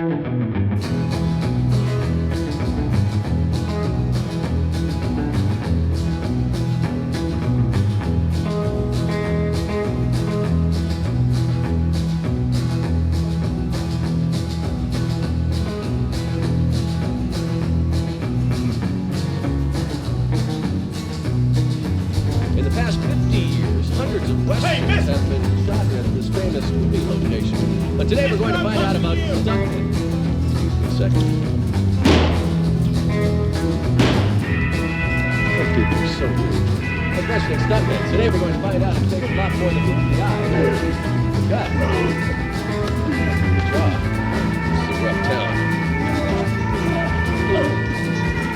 In the past 50 years, hundreds of westerns have been shot at this famous movie location. But today we're going to find out about stuntmen. A second. Some people are so weird. Especially stuntmen. Today we're going to find out if it takes a lot more than meets the eye. God. Good job. This is a rough town.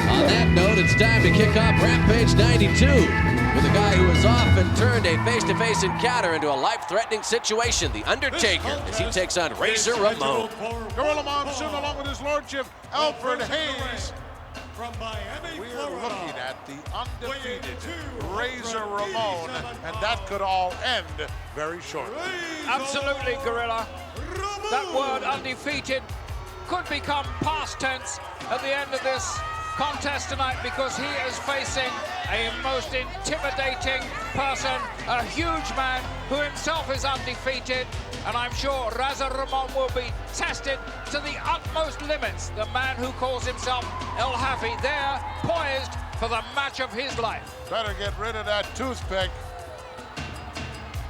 On that note, it's time to kick off Rampage 92. With a guy who has often turned a face-to-face encounter into a life-threatening situation, The Undertaker, as he takes on Razor Ramon. Gorilla Monsoon along with his lordship, Alfred Hayes. From Miami, We are looking at the undefeated Razor Ramon, and that could all end very shortly. Absolutely, Gorilla. That word undefeated could become past tense at the end of this contest tonight, because he is facing a most intimidating person, a huge man who himself is undefeated, and I'm sure Razor Ramon will be tested to the utmost limits. The man who calls himself El Hafi there, poised for the match of his life. Better get rid of that toothpick,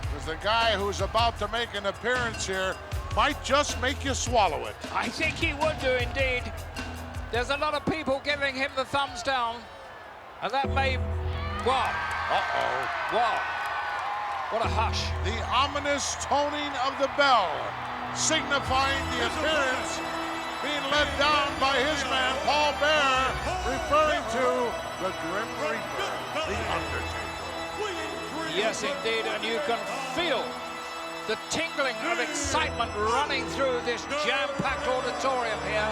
because the guy who's about to make an appearance here might just make you swallow it. I think he would do indeed. There's a lot of people giving him the thumbs down, and that may, wow. Uh-oh. Wow. What a hush. The ominous toning of the bell, signifying the appearance being led down by his man, Paul Bear, referring to the Grim Reaper, the Undertaker. Yes, indeed, and you can feel the tingling of excitement running through this jam-packed auditorium here.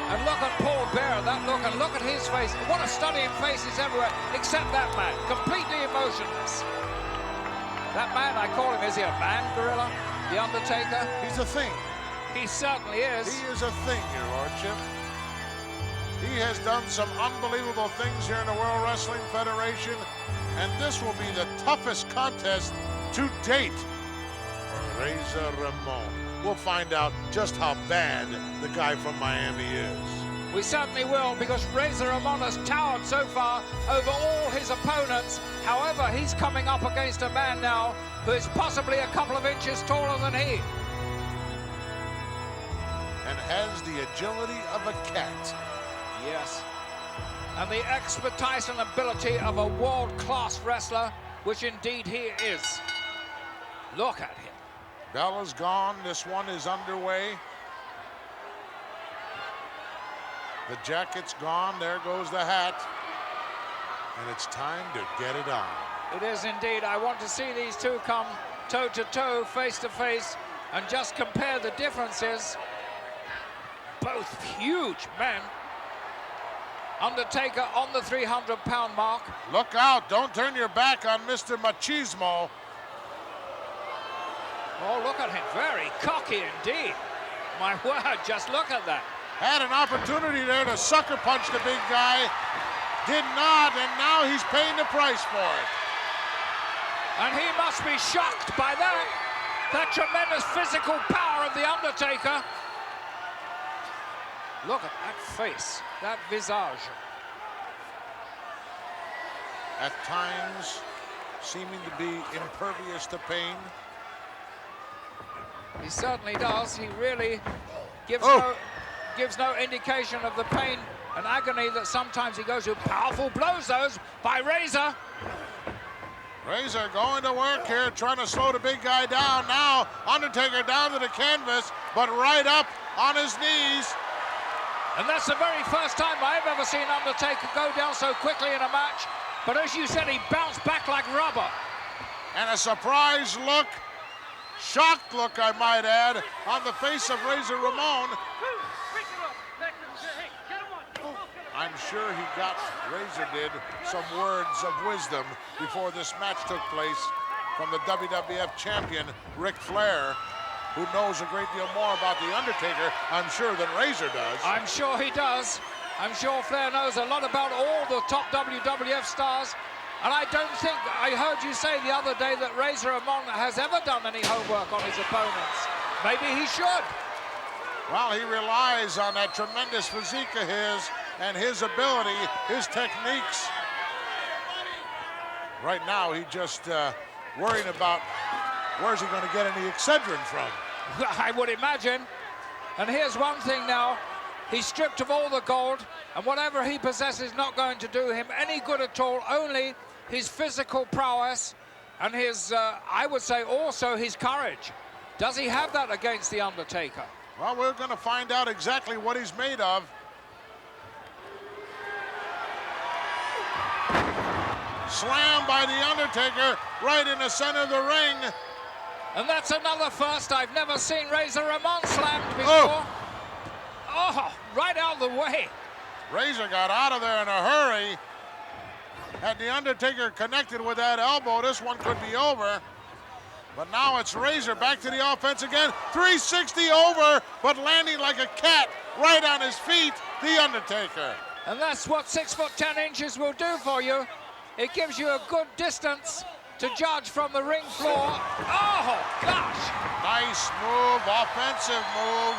And look at Paul Bear, that look, and look at his face. What a stunning face is everywhere, except that man, completely emotionless. That man, I call him, is he a man, Gorilla? The Undertaker? He's a thing. He certainly is. He is a thing, your lordship. He has done some unbelievable things here in the World Wrestling Federation, and this will be the toughest contest to date for Razor Ramon. We'll find out just how bad the guy from Miami is. We certainly will, because Razor Ramon has towered so far over all his opponents. However, he's coming up against a man now who is possibly a couple of inches taller than he. And has the agility of a cat. Yes. And the expertise and ability of a world-class wrestler, which indeed he is. Look at him. Bell is gone. This one is underway. The jacket's gone. There goes the hat. And it's time to get it on. It is indeed. I want to see these two come toe-to-toe, face-to-face, and just compare the differences. Both huge men. Undertaker on the 300-pound mark. Look out. Don't turn your back on Mr. Machismo. Oh, look at him. Very cocky indeed. My word, just look at that. Had an opportunity there to sucker punch the big guy. Did not, and now he's paying the price for it. And he must be shocked by that. That tremendous physical power of The Undertaker. Look at that face, that visage. At times, seeming to be impervious to pain. He certainly does. He really gives no indication of the pain and agony that sometimes he goes through. Powerful blows, those, by Razor. Razor going to work here, trying to slow the big guy down. Now, Undertaker down to the canvas, but right up on his knees. And that's the very first time I've ever seen Undertaker go down so quickly in a match. But as you said, he bounced back like rubber. And a surprise look, shocked look, I might add, on the face of Razor Ramon. I'm sure he got, Razor did, some words of wisdom before this match took place from the WWF champion, Ric Flair. who knows a great deal more about The Undertaker, I'm sure, than Razor does. I'm sure he does. I'm sure Flair knows a lot about all the top WWF stars. And I don't think, I heard you say the other day that Razor Ramon has ever done any homework on his opponents. Maybe he should. Well, he relies on that tremendous physique of his and his ability, his techniques. Right now, he just worrying about where's he going to get any Excedrin from. I would imagine. And here's one thing now. He's stripped of all the gold, and whatever he possesses is not going to do him any good at all. Only his physical prowess and his, I would say also his courage. Does he have that against The Undertaker? Well, we're going to find out exactly what he's made of. Slam by The Undertaker right in the center of the ring. And that's another first. I've never seen Razor Ramon slammed before. Oh, right out of the way. Razor got out of there in a hurry. Had The Undertaker connected with that elbow, this one could be over. But now it's Razor back to the offense again. 360 over, but landing like a cat right on his feet, The Undertaker. And that's what 6'10" will do for you. It gives you a good distance to judge from the ring floor. Oh, gosh. Nice move, offensive move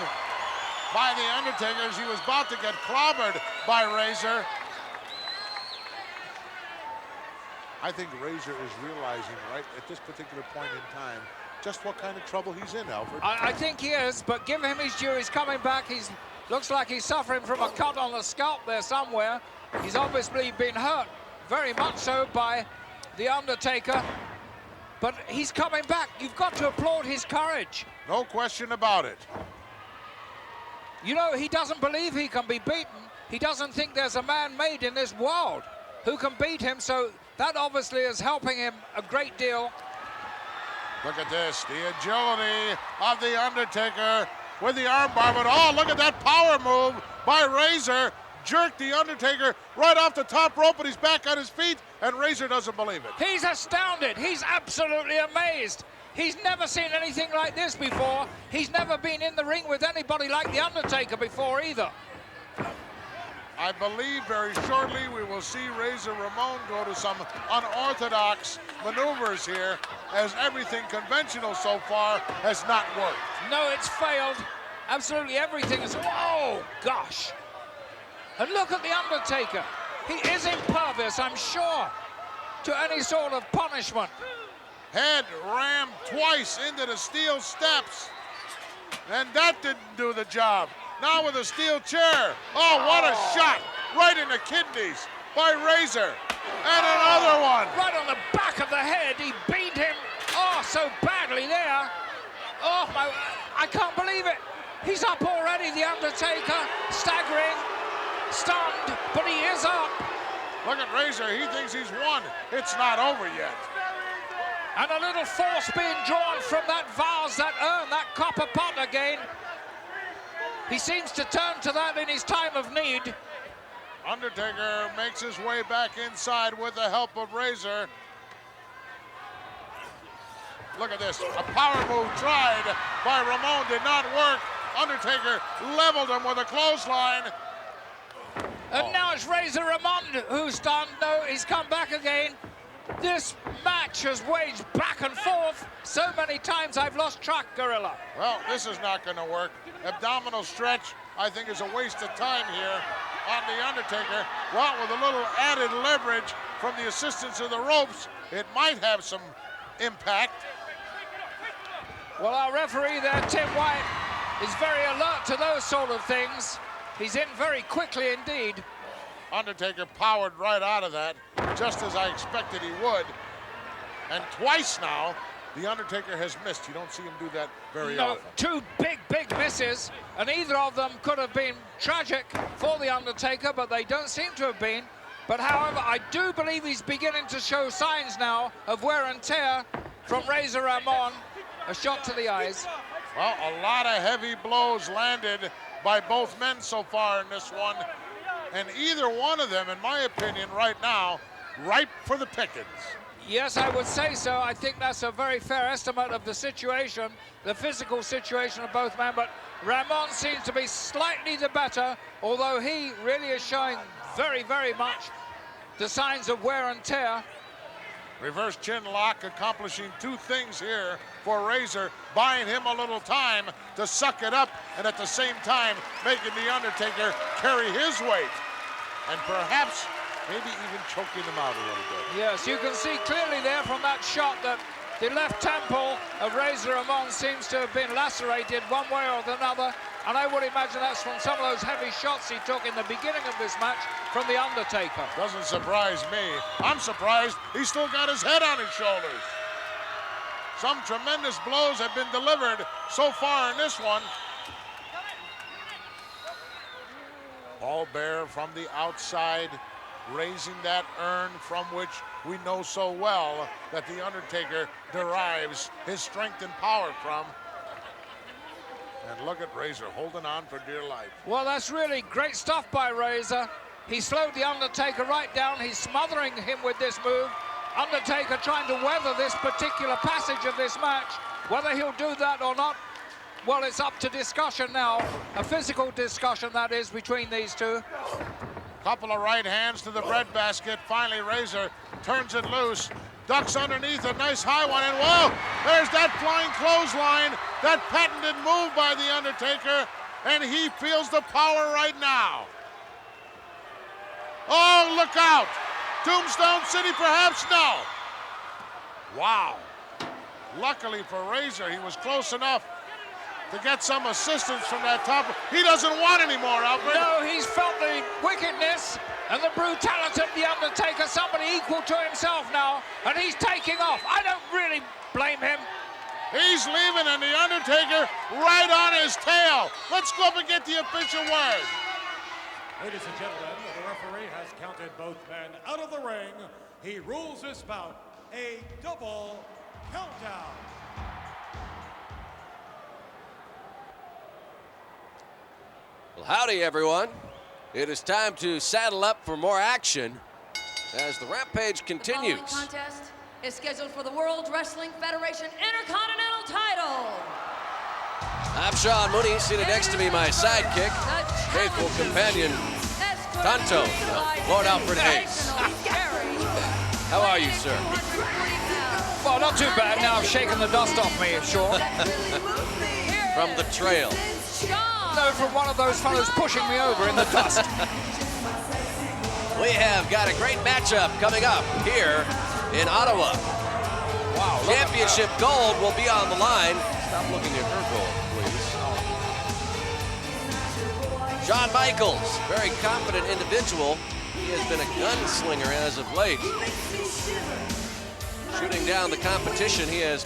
by The Undertaker as he was about to get clobbered by Razor. I think Razor is realizing right at this particular point in time just what kind of trouble he's in, Alfred. I think he is, but give him his due. He's coming back. Looks like he's suffering from a cut on the scalp there somewhere. He's obviously been hurt, very much so, by The Undertaker. But he's coming back. You've got to applaud his courage. No question about it. You know, he doesn't believe he can be beaten. He doesn't think there's a man made in this world who can beat him, so that obviously is helping him a great deal. Look at this, the agility of The Undertaker with the armbar, but oh, look at that power move by Razor. Jerked The Undertaker right off the top rope, but he's back on his feet, and Razor doesn't believe it. He's astounded. He's absolutely amazed. He's never seen anything like this before. He's never been in the ring with anybody like The Undertaker before either. I believe very shortly we will see Razor Ramon go to some unorthodox maneuvers here, as everything conventional so far has not worked. No, it's failed. Absolutely everything is, oh gosh. And look at The Undertaker. He is impervious, I'm sure, to any sort of punishment. Head rammed twice into the steel steps, and that didn't do the job. Now with a steel chair. Oh, what a shot. Right in the kidneys by Razor. And another one. Right on the back of the head. He beat him, oh, so badly there. Oh, my, I can't believe it. He's up already, The Undertaker, staggering, stunned, but he is up. Look at Razor. He thinks he's won. It's not over yet. And a little force being drawn from that vase, that urn, that copper pot again. He seems to turn to that in his time of need. Undertaker makes his way back inside with the help of Razor. Look at this. A power move tried by Ramon did not work. Undertaker leveled him with a clothesline. And now it's Razor Ramon who's done. No, he's come back again. This match has waged back and forth so many times I've lost track, Gorilla. Well, this is not going to work. Abdominal stretch, I think, is a waste of time here on The Undertaker. Well, with a little added leverage from the assistance of the ropes, it might have some impact. Well, our referee there, Tim White, is very alert to those sort of things. He's in very quickly indeed. Undertaker powered right out of that, just as I expected he would. And twice now, The Undertaker has missed. You don't see him do that very often. Two big misses, and either of them could have been tragic for The Undertaker, but they don't seem to have been. But however, I do believe he's beginning to show signs now of wear and tear from Razor Ramon. A shot to the eyes. Well, a lot of heavy blows landed by both men so far in this one. And either one of them, in my opinion, right now, ripe for the pickings. Yes, I would say so. I think that's a very fair estimate of the situation, the physical situation of both men, but Ramon seems to be slightly the better, although he really is showing very, very much the signs of wear and tear. Reverse chin lock accomplishing two things here for Razor, buying him a little time to suck it up and at the same time making The Undertaker carry his weight and perhaps maybe even choking him out a little bit. Yes, you can see clearly there from that shot that the left temple of Razor Ramon seems to have been lacerated one way or another, and I would imagine that's from some of those heavy shots he took in the beginning of this match from The Undertaker. Doesn't surprise me. I'm surprised he's still got his head on his shoulders. Some tremendous blows have been delivered so far in this one. Paul Bearer from the outside, raising that urn from which we know so well that The Undertaker derives his strength and power from. And look at Razor holding on for dear life. Well, that's really great stuff by Razor. He slowed The Undertaker right down. He's smothering him with this move. Undertaker trying to weather this particular passage of this match. Whether he'll do that or not, well, it's up to discussion now. A physical discussion, that is, between these two. Couple of right hands to the breadbasket. Finally, Razor turns it loose, ducks underneath a nice high one, and whoa, there's that flying clothesline, that patented move by The Undertaker, and he feels the power right now. Oh, look out! Tombstone City, perhaps? No. Wow. Luckily for Razor, he was close enough to get some assistance from that top. He doesn't want any more, Alfred. No, he's felt the wickedness and the brutality of The Undertaker, somebody equal to himself now, and he's taking off. I don't really blame him. He's leaving, and The Undertaker right on his tail. Let's go up and get the official word. Ladies and gentlemen, the referee has counted both men out of the ring. He rules this bout a double countdown. Well, howdy, everyone. It is time to saddle up for more action as the Rampage continues. The following contest is scheduled for the World Wrestling Federation Intercontinental title. I'm Sean Mooney, seated next to me, my sidekick, faithful companion, Tonto, Lord Alfred Hayes. How are you, sir? Well, not too bad. Now I've shaken the dust off me, Sean. From the trail. No, from one of those fellows pushing me over in the dust. We have got a great matchup coming up here in Ottawa. Wow. Championship gold will be on the line. Stop looking at her gold, please. Shawn Michaels, very confident individual. He has been a gunslinger as of late. Shooting down the competition, he has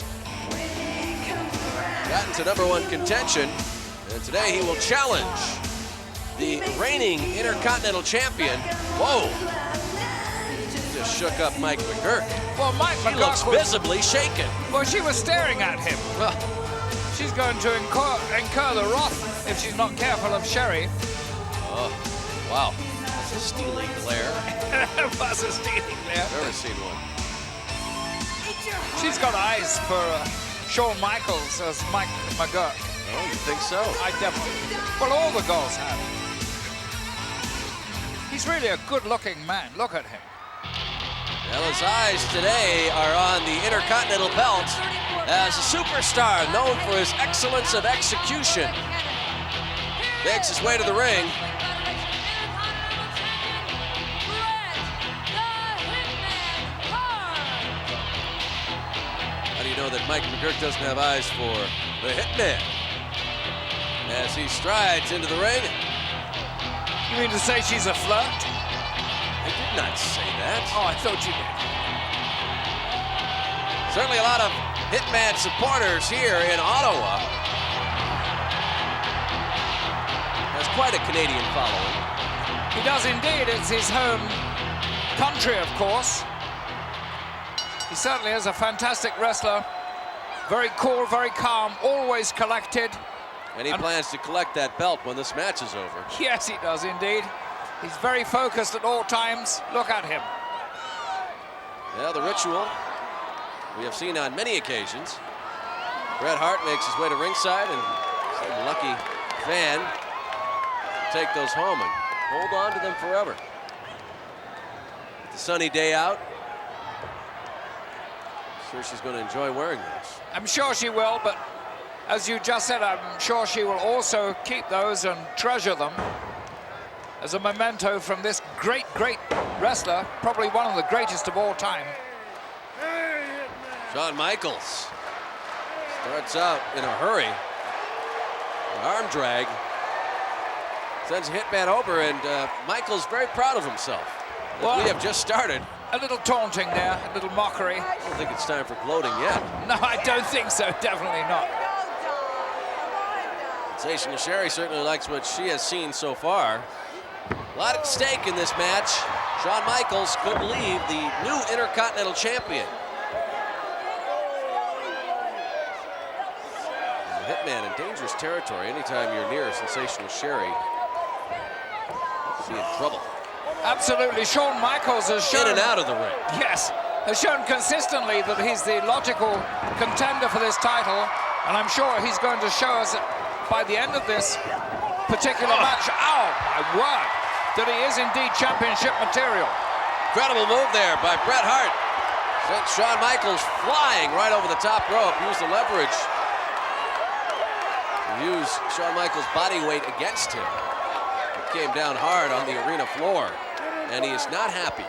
gotten to #1 contention. And today he will challenge the reigning Intercontinental Champion. Whoa! Just shook up Mike McGurk. Well, Mike He McGurk looks was, visibly shaken. well, she was staring at him. Well, She's going to incur the wrath if she's not careful of Sherry. oh, wow. That's a steely glare. It was a stealing there. Never seen one. She's got eyes for Shawn Michaels as Mike McGurk. Oh, you think so? I definitely. Well, all the girls have. He's really a good-looking man. Look at him. Well, his eyes today are on the Intercontinental belt as a superstar known for his excellence of execution. Makes his way to the ring. How do you know that Mike McGurk doesn't have eyes for the Hitman? As he strides into the ring. You mean to say she's a flirt? I did not say that. Oh, I thought you did. Certainly a lot of Hitman supporters here in Ottawa. Has quite a Canadian following. He does indeed. It's his home country, of course. He certainly is a fantastic wrestler. Very cool, very calm, always collected. And he plans to collect that belt when this match is over. Yes, he does indeed. He's very focused at all times. Look at him. Yeah, the ritual we have seen on many occasions. Bret Hart makes his way to ringside, and some lucky fan take those home and hold on to them forever. It's a sunny day out. Sure she's going to enjoy wearing those. I'm sure she will, but as you just said, I'm sure she will also keep those and treasure them as a memento from this great, great wrestler, probably one of the greatest of all time. Shawn Michaels starts out in a hurry. An arm drag. Sends a hitman over, and Michaels very proud of himself. Well, we have just started. A little taunting there, a little mockery. I don't think it's time for gloating yet. No, I don't think so, definitely not. Sensational Sherri certainly likes what she has seen so far. A lot at stake in this match. Shawn Michaels could leave the new Intercontinental Champion. And the Hitman in dangerous territory. Anytime you're near Sensational Sherri, you'll be in trouble. Absolutely, Shawn Michaels has shown... In and out of the ring. Yes, has shown consistently that he's the logical contender for this title, and I'm sure he's going to show us by the end of this particular match, oh my word, that he is indeed championship material. Incredible move there by Bret Hart. Sent Shawn Michaels flying right over the top rope. Used the leverage. Used Shawn Michaels' body weight against him. He came down hard on the arena floor, and he is not happy.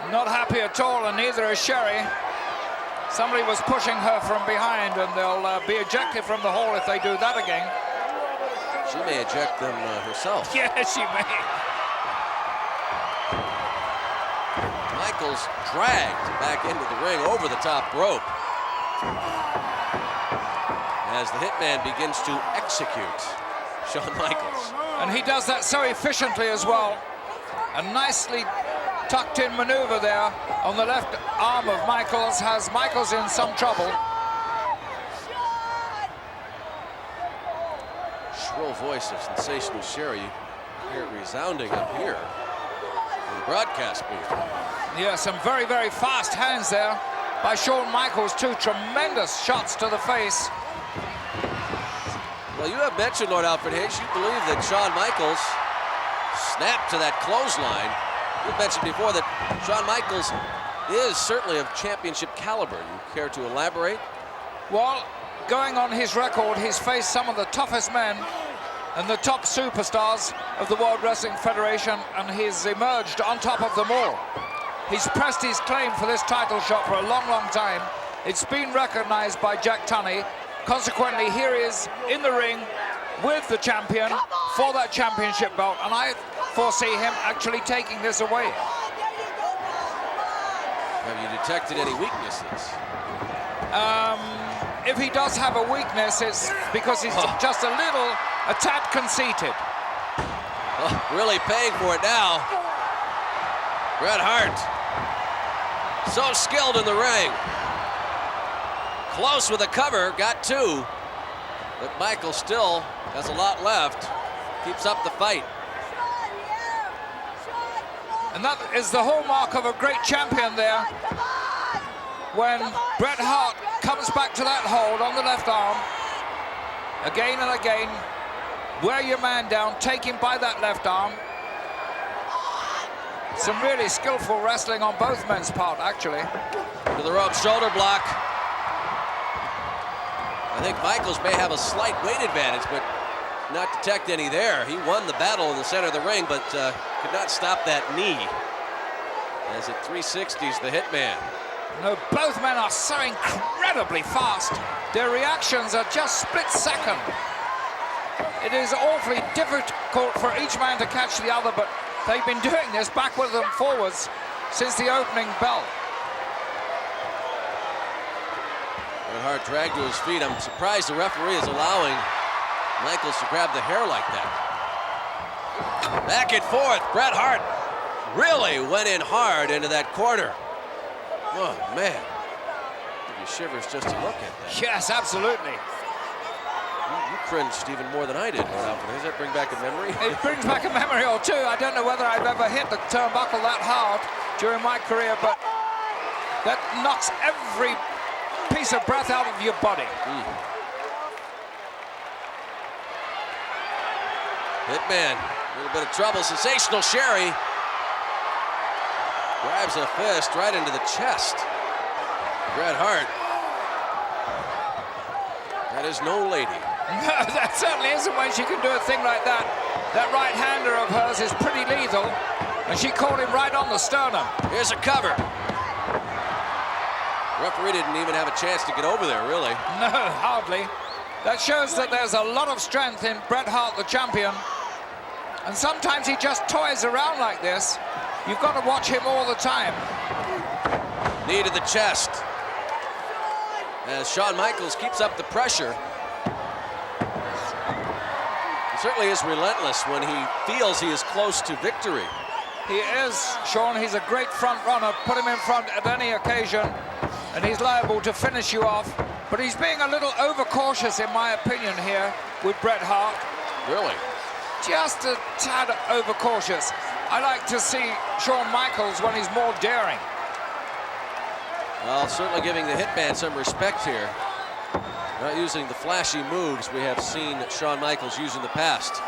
Not happy at all, and neither is Sherri. Somebody was pushing her from behind, and they'll be ejected from the hall if they do that again. She may eject them herself. Yeah, she may. Michaels dragged back into the ring over the top rope as the Hitman begins to execute Shawn Michaels. And he does that so efficiently as well. A nicely tucked in maneuver there on the left arm of Michaels has Michaels in some trouble. Shrill voice of Sensational Sherri. You hear it resounding up here in the broadcast booth. Yeah, some very, very fast hands there by Shawn Michaels. Two tremendous shots to the face. Well, you have mentioned, Lord Alfred Hayes, you believe that Shawn Michaels snapped to that clothesline. You've mentioned before that Shawn Michaels is certainly of championship caliber. You care to elaborate? Well, going on his record, he's faced some of the toughest men and the top superstars of the World Wrestling Federation, and he's emerged on top of them all. He's pressed his claim for this title shot for a long, long time. It's been recognized by Jack Tunney. Consequently, here he is in the ring with the champion for that championship belt, and I foresee him actually taking this away. Have you detected any weaknesses? If he does have a weakness, it's because he's just a tad conceited. Really paying for it now. Bret Hart, so skilled in the ring. Close with a cover, got two. But Michael still has a lot left. Keeps up the fight. And that is the hallmark of a great champion there. When Bret Hart comes back to that hold on the left arm, again and again, wear your man down, take him by that left arm. Some really skillful wrestling on both men's part, actually. To the rope, shoulder block. I think Michaels may have a slight weight advantage, but not detect any there. He won the battle in the center of the ring, but could not stop that knee. As it 360s the Hitman. No, both men are so incredibly fast. Their reactions are just split second. It is awfully difficult for each man to catch the other, but they've been doing this backwards and forwards since the opening bell. Bret Hart dragged to his feet. I'm surprised the referee is allowing Michaels to grab the hair like that. Back and forth. Bret Hart really went in hard into that corner. Oh, man. Give you shivers just to look at that. Yes, absolutely. You cringed even more than I did, Lord Alfred. Does that bring back a memory? It brings back a memory or two. I don't know whether I've ever hit the turnbuckle that hard during my career, but that knocks every piece of breath out of your body. Hitman, a little bit of trouble. Sensational Sherry grabs a fist right into the chest. Bret Hart. That is no lady. No, that certainly isn't when she can do a thing like that. That right-hander of hers is pretty lethal, and she caught him right on the sternum. Here's a cover. Referee didn't even have a chance to get over there, really. No, hardly. That shows that there's a lot of strength in Bret Hart, the champion. And sometimes he just toys around like this. You've got to watch him all the time. Knee to the chest. As Shawn Michaels keeps up the pressure. He certainly is relentless when he feels he is close to victory. He is, Sean. He's a great front runner. Put him in front at any occasion, and he's liable to finish you off. But he's being a little overcautious, in my opinion, here with Bret Hart. Really? Just a tad overcautious. I like to see Shawn Michaels when he's more daring. Well, certainly giving the Hitman some respect here. Not using the flashy moves we have seen Shawn Michaels use in the past.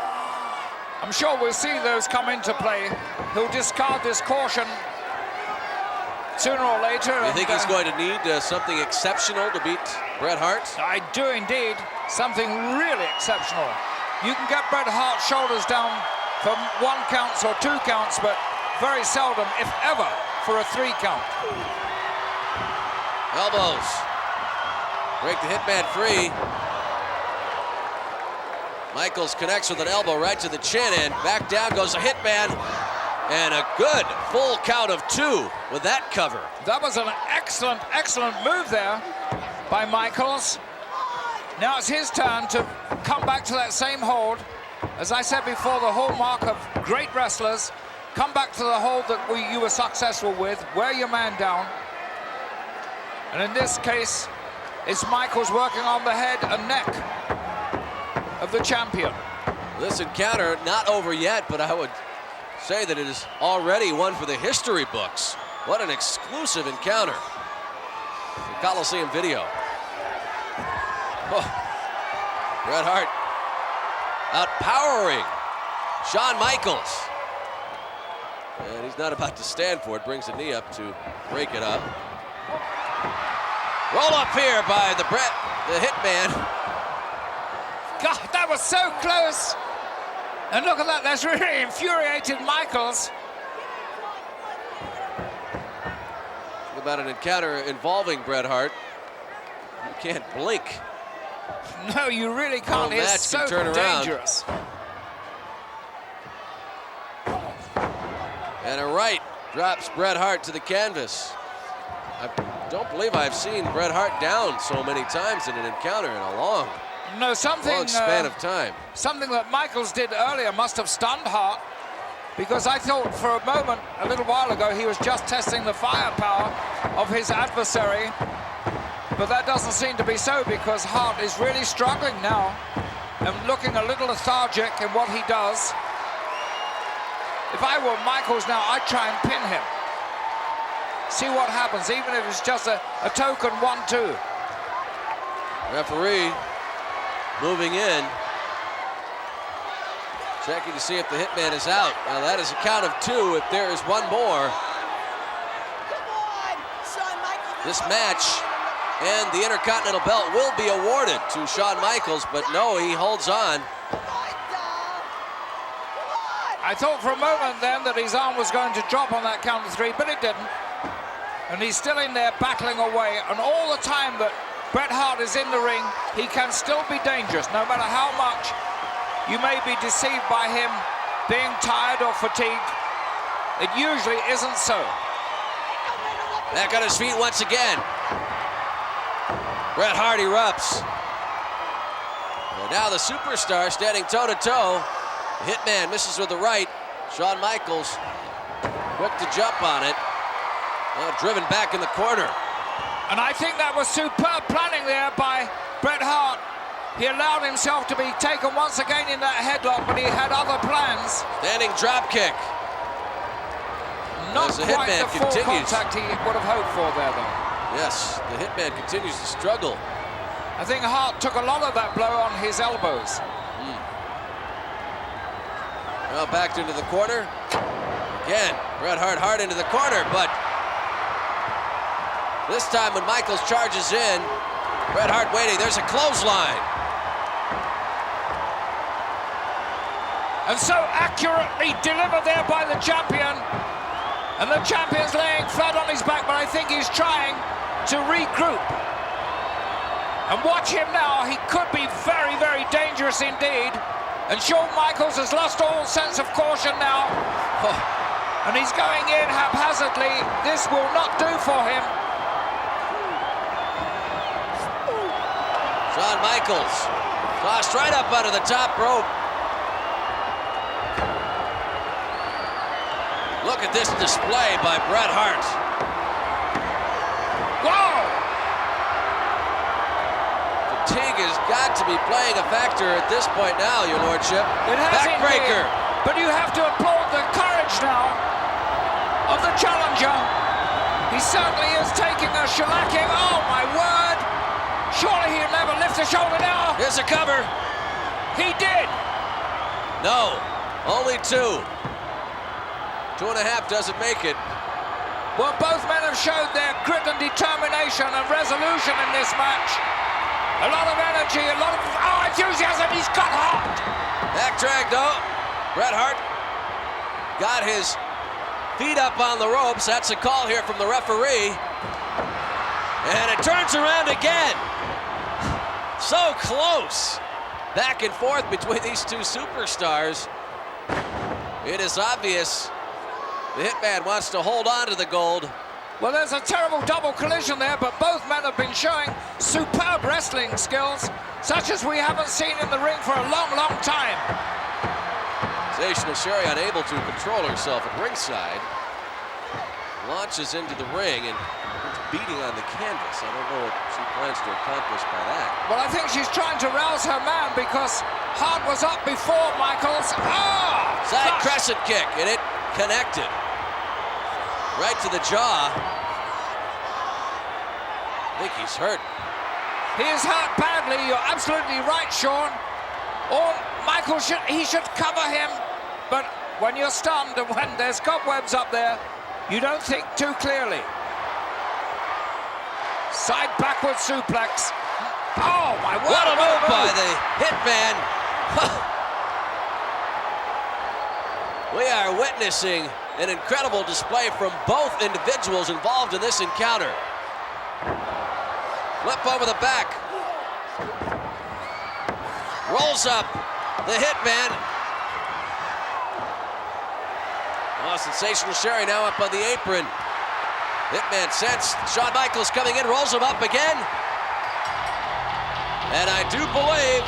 I'm sure we'll see those come into play. He'll discard this caution sooner or later. You think he's going to need something exceptional to beat Bret Hart? I do indeed. Something really exceptional. You can get Bret Hart's shoulders down for 1 count or 2 counts, but very seldom, if ever, for a 3 count. Elbows. Break the Hitman free. Michaels connects with an elbow right to the chin, and back down goes the Hitman. And a good full count of 2 with that cover. That was an excellent, excellent move there by Michaels. Now it's his turn to come back to that same hold. As I said before, the hallmark of great wrestlers, come back to the hold that you were successful with, wear your man down. And in this case, it's Michaels working on the head and neck of the champion. This encounter not over yet, but I would say that it is already one for the history books. What an exclusive encounter. The Coliseum video. Oh, Bret Hart outpowering Shawn Michaels. And he's not about to stand for it. Brings the knee up to break it up. Roll up here by the Hitman. God, that was so close. And look at that, that's really infuriated Michaels. Talk about an encounter involving Bret Hart. You can't blink. No, you really can't. It's so dangerous. And a right drops Bret Hart to the canvas. I don't believe I've seen Bret Hart down so many times in an encounter in a long span of time. Something that Michaels did earlier must have stunned Hart, because I thought for a moment, a little while ago, he was just testing the firepower of his adversary. But that doesn't seem to be so, because Hart is really struggling now and looking a little lethargic in what he does. If I were Michaels now, I'd try and pin him. See what happens, even if it's just a token 1-2. Referee moving in. Checking to see if the Hitman is out. Now that is a count of 2 if there is one more. This match and the Intercontinental belt will be awarded to Shawn Michaels, but no, he holds on. I thought for a moment then that his arm was going to drop on that count of 3, but it didn't. And he's still in there battling away, and all the time that Bret Hart is in the ring, he can still be dangerous, no matter how much you may be deceived by him being tired or fatigued. It usually isn't so. Back on his feet once again. Bret Hart erupts. And now the superstar standing toe-to-toe. The Hitman misses with the right. Shawn Michaels quick to jump on it. Now driven back in the corner. And I think that was superb planning there by Bret Hart. He allowed himself to be taken once again in that headlock, but he had other plans. Standing drop kick. not As the quite Hitman the full continues. contact he would have hoped for there, though. Yes, the Hitman continues to struggle. I think Hart took a lot of that blow on his elbows. Now backed into the corner. Again, Bret Hart into the corner, but this time when Michaels charges in, Bret Hart waiting. There's a clothesline. And so accurately delivered there by the champion. And the champion's laying flat on his back, but I think he's trying to regroup. And watch him now. He could be very, very dangerous indeed. And Shawn Michaels has lost all sense of caution now. And he's going in haphazardly. This will not do for him. Shawn Michaels tossed right up out of the top rope. Look at this display by Bret Hart. Whoa! Fatigue has got to be playing a factor at this point now, your lordship. It has Backbreaker. indeed. But you have to applaud the courage now of the challenger. He certainly is taking a shellacking. Oh, my word. Surely he'll never lift a shoulder now. Here's a cover. He did. No, only 2. 2.5 doesn't make it. Well, both men have showed their grit and determination and resolution in this match. A lot of energy, a lot of enthusiasm. He's got Hart. Back drag though. Bret Hart got his feet up on the ropes. That's a call here from the referee. And it turns around again. So close. Back and forth between these two superstars. It is obvious the Hitman wants to hold on to the gold. Well, there's a terrible double collision there, but both men have been showing superb wrestling skills, such as we haven't seen in the ring for a long, long time. Sensational Sherry unable to control herself at ringside. Launches into the ring and beating on the canvas. I don't know what she plans to accomplish by that. Well, I think she's trying to rouse her man because Hart was up before Michaels. Side crescent kick, and it connected. Right to the jaw. I think he's hurt. He is hurt badly. You're absolutely right, Shawn. Or Michaels should cover him. But when you're stunned and when there's cobwebs up there, you don't think too clearly. Side backward suplex. Oh, my word. What a move by the Hitman. We are witnessing an incredible display from both individuals involved in this encounter. Flip over the back. Rolls up the Hitman. Oh, Sensational Sherry now up on the apron. Hitman sensed Shawn Michaels coming in, rolls him up again. And I do believe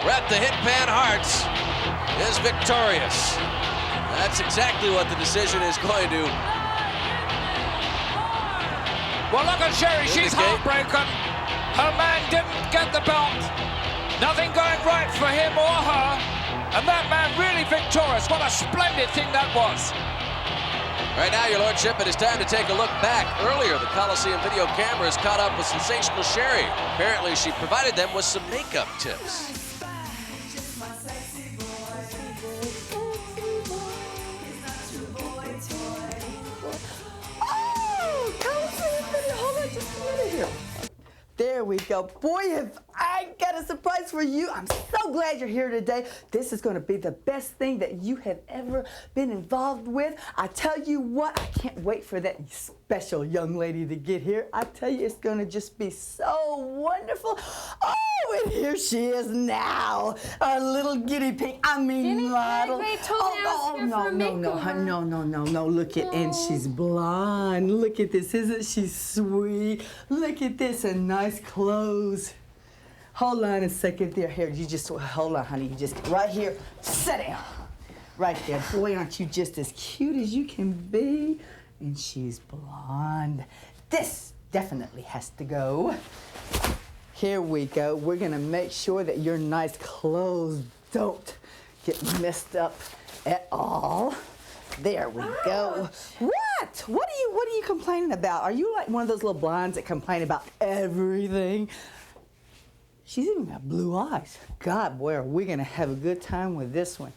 Bret the Hitman Hart is victorious. That's exactly what the decision is going to. Well, look at Sherry. She's heartbroken. Her man didn't get the belt. Nothing going right for him or her. And that man really victorious. What a splendid thing that was. Right now, your lordship, it is time to take a look back. Earlier, the Coliseum video cameras caught up with Sensational Sherry. Apparently, she provided them with some makeup tips. There we go. Boy, have I got a surprise for you. I'm so glad you're here today. This is going to be the best thing that you have ever been involved with. I tell you what, I can't wait for that special young lady to get here. I tell you, it's going to just be so wonderful. Oh, and here she is now, our little guinea pig. I mean, model. No. Look at, and she's blonde. Look at this. Isn't she sweet? Look at this, and nice clothes. Hold on a second there. Here, you just, hold on, honey. You just, right here, sit down. Right there. Boy, aren't you just as cute as you can be? And she's blonde. This definitely has to go. Here we go. We're gonna make sure that your nice clothes don't get messed up at all. There we go. What? What are you complaining about? Are you like one of those little blondes that complain about everything? She's even got blue eyes. God, boy, are we gonna have a good time with this one.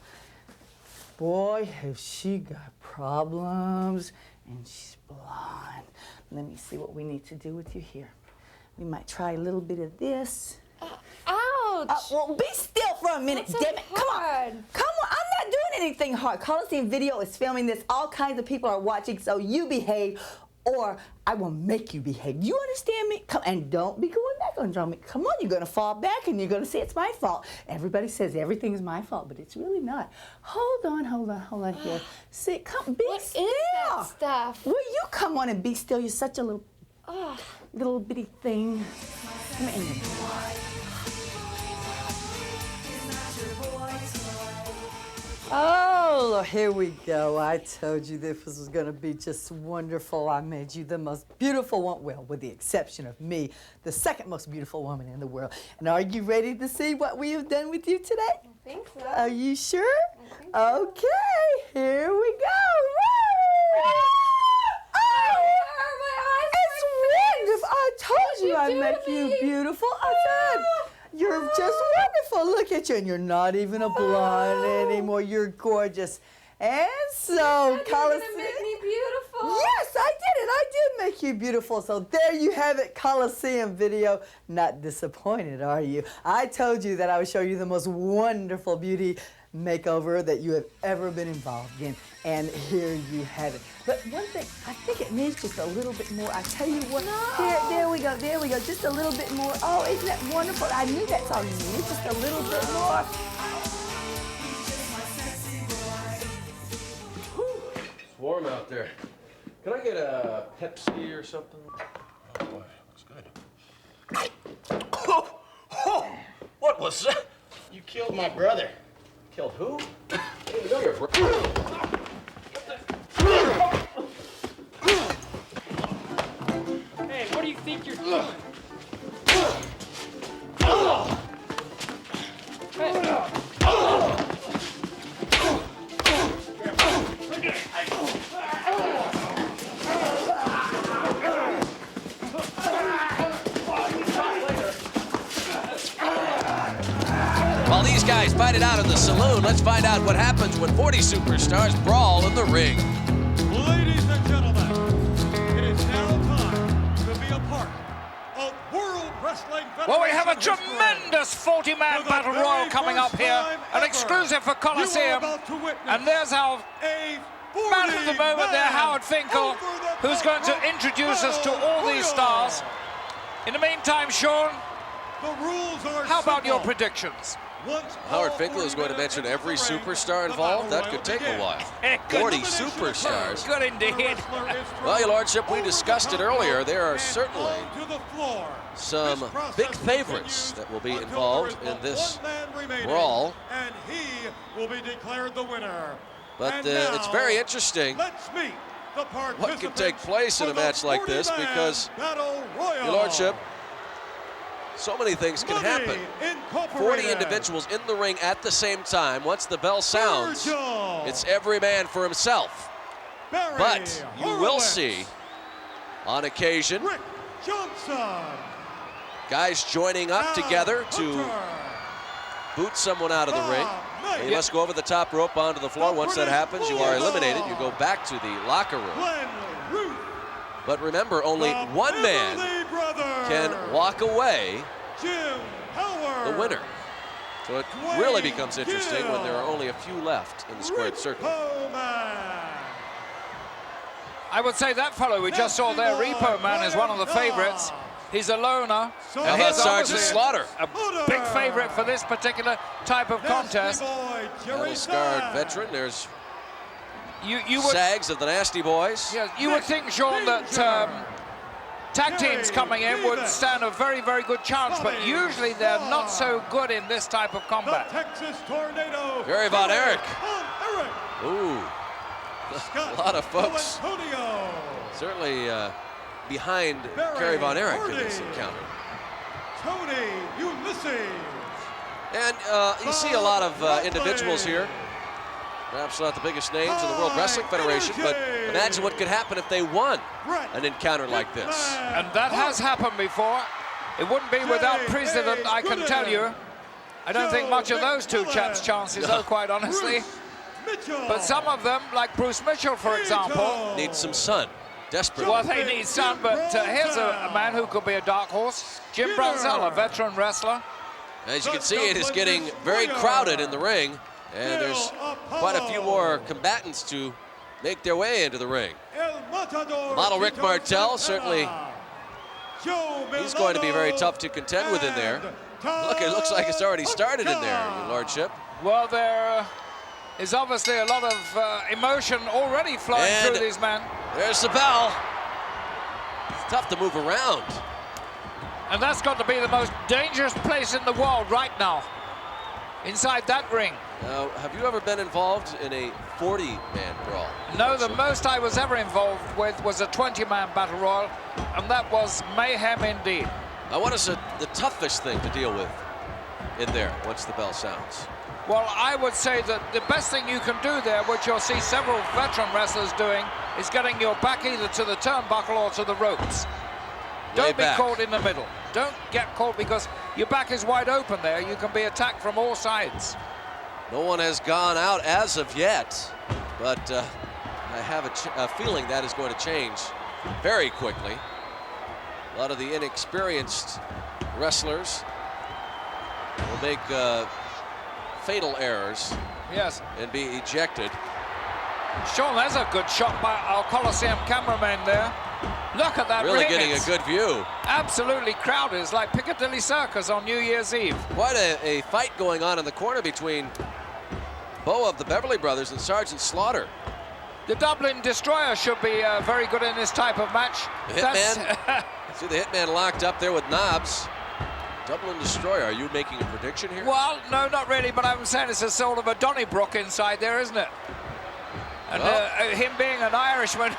Boy, has she got problems, and she's blonde. Let me see what we need to do with you here. We might try a little bit of this. Ouch! Well, be still for a minute, What's so damn it. Come on. hard? Come on. I'm not doing anything hard. Coliseum Video is filming this. All kinds of people are watching, so you behave or I will make you behave. You understand me? Come, and don't be going back on me. Come on, you're going to fall back and you're going to say it's my fault. Everybody says everything is my fault, but it's really not. Hold on here. See, come, be still. What is that stuff? Will you come on and be still? You're such a little bitty thing. Come in. Oh, here we go. I told you this was going to be just wonderful. I made you the most beautiful one, well, with the exception of me, the second most beautiful woman in the world. And are you ready to see what we have done with you today? I think so. Are you sure? I think so. Okay, here we go. It's wonderful. I told you I'd make you beautiful. I said. You're just wonderful. Look at you, and you're not even a blonde anymore. You're gorgeous. And so, You're gonna make me beautiful. Yes, I did it. I did make you beautiful. So there you have it, Coliseum Video. Not disappointed, are you? I told you that I would show you the most wonderful beauty makeover that you have ever been involved in. And here you have it. But one thing, I think it needs just a little bit more. I tell you what, there we go, just a little bit more. Oh, isn't that wonderful? I knew that's all you needed, just a little bit more. It's warm out there. Can I get a Pepsi or something? Oh boy, looks good. What was that? You killed my brother. Killed who? I didn't know your brother. Hey, what do you think you're doing? While these guys fight it out in the saloon, let's find out what happens when 40 superstars brawl in the ring. Ladies and gentlemen, it is now time to be a part of World Wrestling Federation. Well, we have a history. tremendous 40-man For the battle very royal coming up first here, time an ever, exclusive for you are Coliseum. about to witness And there's our a man of the moment there, 40-man Howard Finkel, over the who's going to top introduce us to battle all these royal. stars. In the meantime, Sean, The rules are how about your simple. predictions? Once Howard all Finkel is 40 going to men mention enter every the ring, superstar the involved. battle That could royal take a while. begins. 40 Elimination superstars. occurs. Good indeed. The wrestler is Well, you thrown Lordship, we over discussed the it top earlier. rope There are and certainly onto the floor. some This process big favorites continues that will be until involved there is in but this one man remaining, brawl. and he will be declared the winner. But And it's now, very interesting let's meet the what could take place in a match like this, because, Your Your Lordship, so many things can happen. 40 individuals in the ring at the same time. Once the bell sounds, it's every man for himself. But you will see, on occasion, Rick Johnson, guys joining up together to boot someone out of the ring. And you must go over the top rope onto the floor. Once that happens, you are eliminated. You go back to the locker room. But remember, only one man can walk away the winner. So it really becomes interesting when there are only a few left in the squared circle. I would say that fellow we just saw there, Repo Man, is one of the favorites. He's a loner. How about he's Sergeant obviously Slaughter? A big favorite for this particular type of contest. Battle-scarred veteran. There's You would, Sags of the Nasty Boys. yeah, you would think, Sean, that tag teams coming in would stand a very, very good chance, but usually they're not so good in this type of combat. Texas Tornado. Gary Von Erich. Erich. Ooh, a lot of folks Antonio. certainly behind Gary Von Erich in this encounter. Tony Ulysses. And you see a lot of individuals here Perhaps not the biggest names in the World Wrestling Federation, but imagine what could happen if they won an encounter like this. And that has happened before. It wouldn't be without precedent, I can tell you. I don't think much of those two chaps' chances, though, quite honestly. But some of them, like Bruce Mitchell, for example, need some sun, desperately. Well, they need sun, but here's a man who could be a dark horse. Jim Brunzell, a veteran wrestler. As you can see, it is getting very crowded in the ring, and there's quite a few more combatants to make their way into the ring. Model Rick Martel, certainly, he's going to be very tough to contend with in there. Look, it looks like it's already started in there, Your Lordship. Well, there is obviously a lot of emotion already flowing through these men. There's the bell. It's tough to move around. And that's got to be the most dangerous place in the world right now, inside that ring. Now, have you ever been involved in a 40-man brawl? No, the most I was ever involved with was a 20-man battle royal, and that was mayhem indeed. Now, what is the toughest thing to deal with in there once the bell sounds? Well, I would say that the best thing you can do there, which you'll see several veteran wrestlers doing, is getting your back either to the turnbuckle or to the ropes. Don't be caught in the middle. Don't get caught because your back is wide open there. You can be attacked from all sides. No one has gone out as of yet, but I have a feeling that is going to change very quickly. A lot of the inexperienced wrestlers will make fatal errors. Yes. And be ejected. Sean, there's a good shot by our Coliseum cameraman there. Look at that really ring. Getting a good view. Absolutely crowded. It's like Piccadilly Circus on New Year's Eve. Quite a fight going on in the corner between Bo of the Beverly Brothers and Sergeant Slaughter. The Dublin Destroyer should be very good in this type of match. The Hitman. See the Hitman locked up there with Knobs. Dublin Destroyer, are you making a prediction here? Well, no, not really, but I'm saying it's a sort of a Donnybrook inside there, isn't it? And him being an Irishman,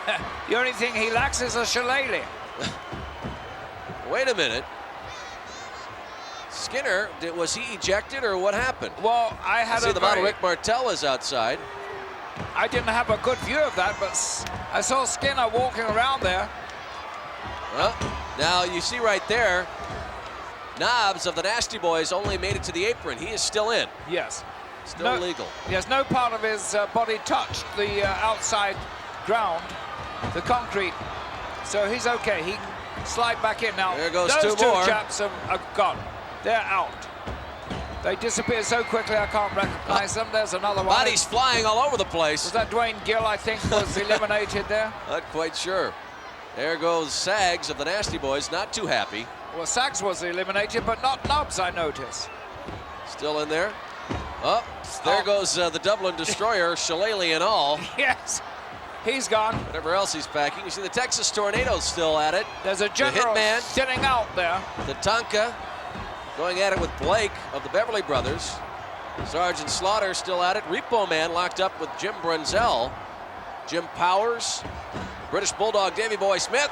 the only thing he lacks is a shillelagh. Wait a minute. Skinner, was he ejected or what happened? Well, I had see the model Rick Martel is outside. I didn't have a good view of that, but I saw Skinner walking around there. Well, now you see right there, Knobs of the Nasty Boys only made it to the apron. He is still in. Yes. Still legal. Yes, no part of his body touched the outside ground, the concrete. So he's okay. He can slide back in now. There goes those two more. Chaps are gone. They're out. They disappeared so quickly I can't recognize them. There's another one. Bodies flying all over the place. Was that Dwayne Gill, I think, was eliminated there? Not quite sure. There goes Sags of the Nasty Boys, not too happy. Well, Sags was eliminated, but not Knobs, I notice. Still in there. Oh, there goes the Dublin Destroyer, shillelagh and all. Yes, he's gone. Whatever else he's packing. You see the Texas Tornado still at it. There's a general thinning out there. The Tonka going at it with Blake of the Beverly Brothers. Sergeant Slaughter still at it. Repo Man locked up with Jim Brunzell. Jim Powers. British Bulldog Davey Boy Smith.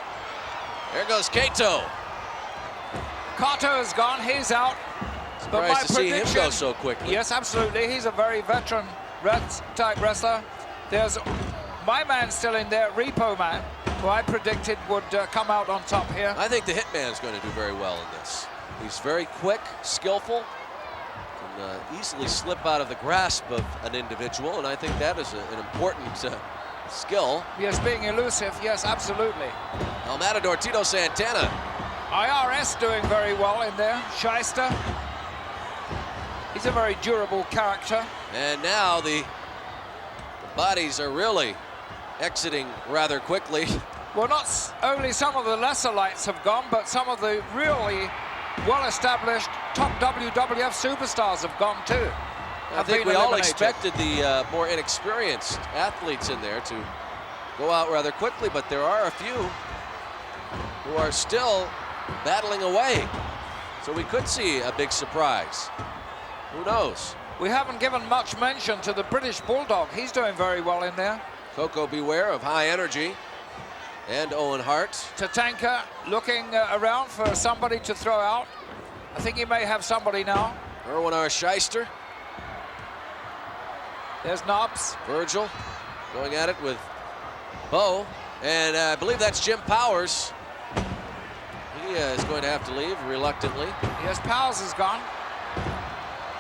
There goes Kato. Kato is gone. He's out. Surprised to see him go so quickly. Yes, absolutely. He's a very veteran type wrestler. There's my man still in there, Repo Man, who I predicted would come out on top here. I think the Hitman's going to do very well in this. He's very quick, skillful, can easily slip out of the grasp of an individual, and I think that is an important skill. Yes, being elusive, yes, absolutely. El Matador Tito Santana. IRS doing very well in there. Shyster. He's a very durable character. And now the bodies are really exiting rather quickly. Well, not only some of the lesser lights have gone, but some of the really well-established top WWF superstars have gone too. I think we all expected the more inexperienced athletes in there to go out rather quickly, but there are a few who are still battling away. So we could see a big surprise. Who knows? We haven't given much mention to the British Bulldog. He's doing very well in there. Coco Beware of High Energy and Owen Hart. Tatanka looking around for somebody to throw out. I think he may have somebody now. Erwin R. Shyster. There's Knobs. Virgil going at it with Bo, and I believe that's Jim Powers. He is going to have to leave reluctantly. Yes, Powers is gone.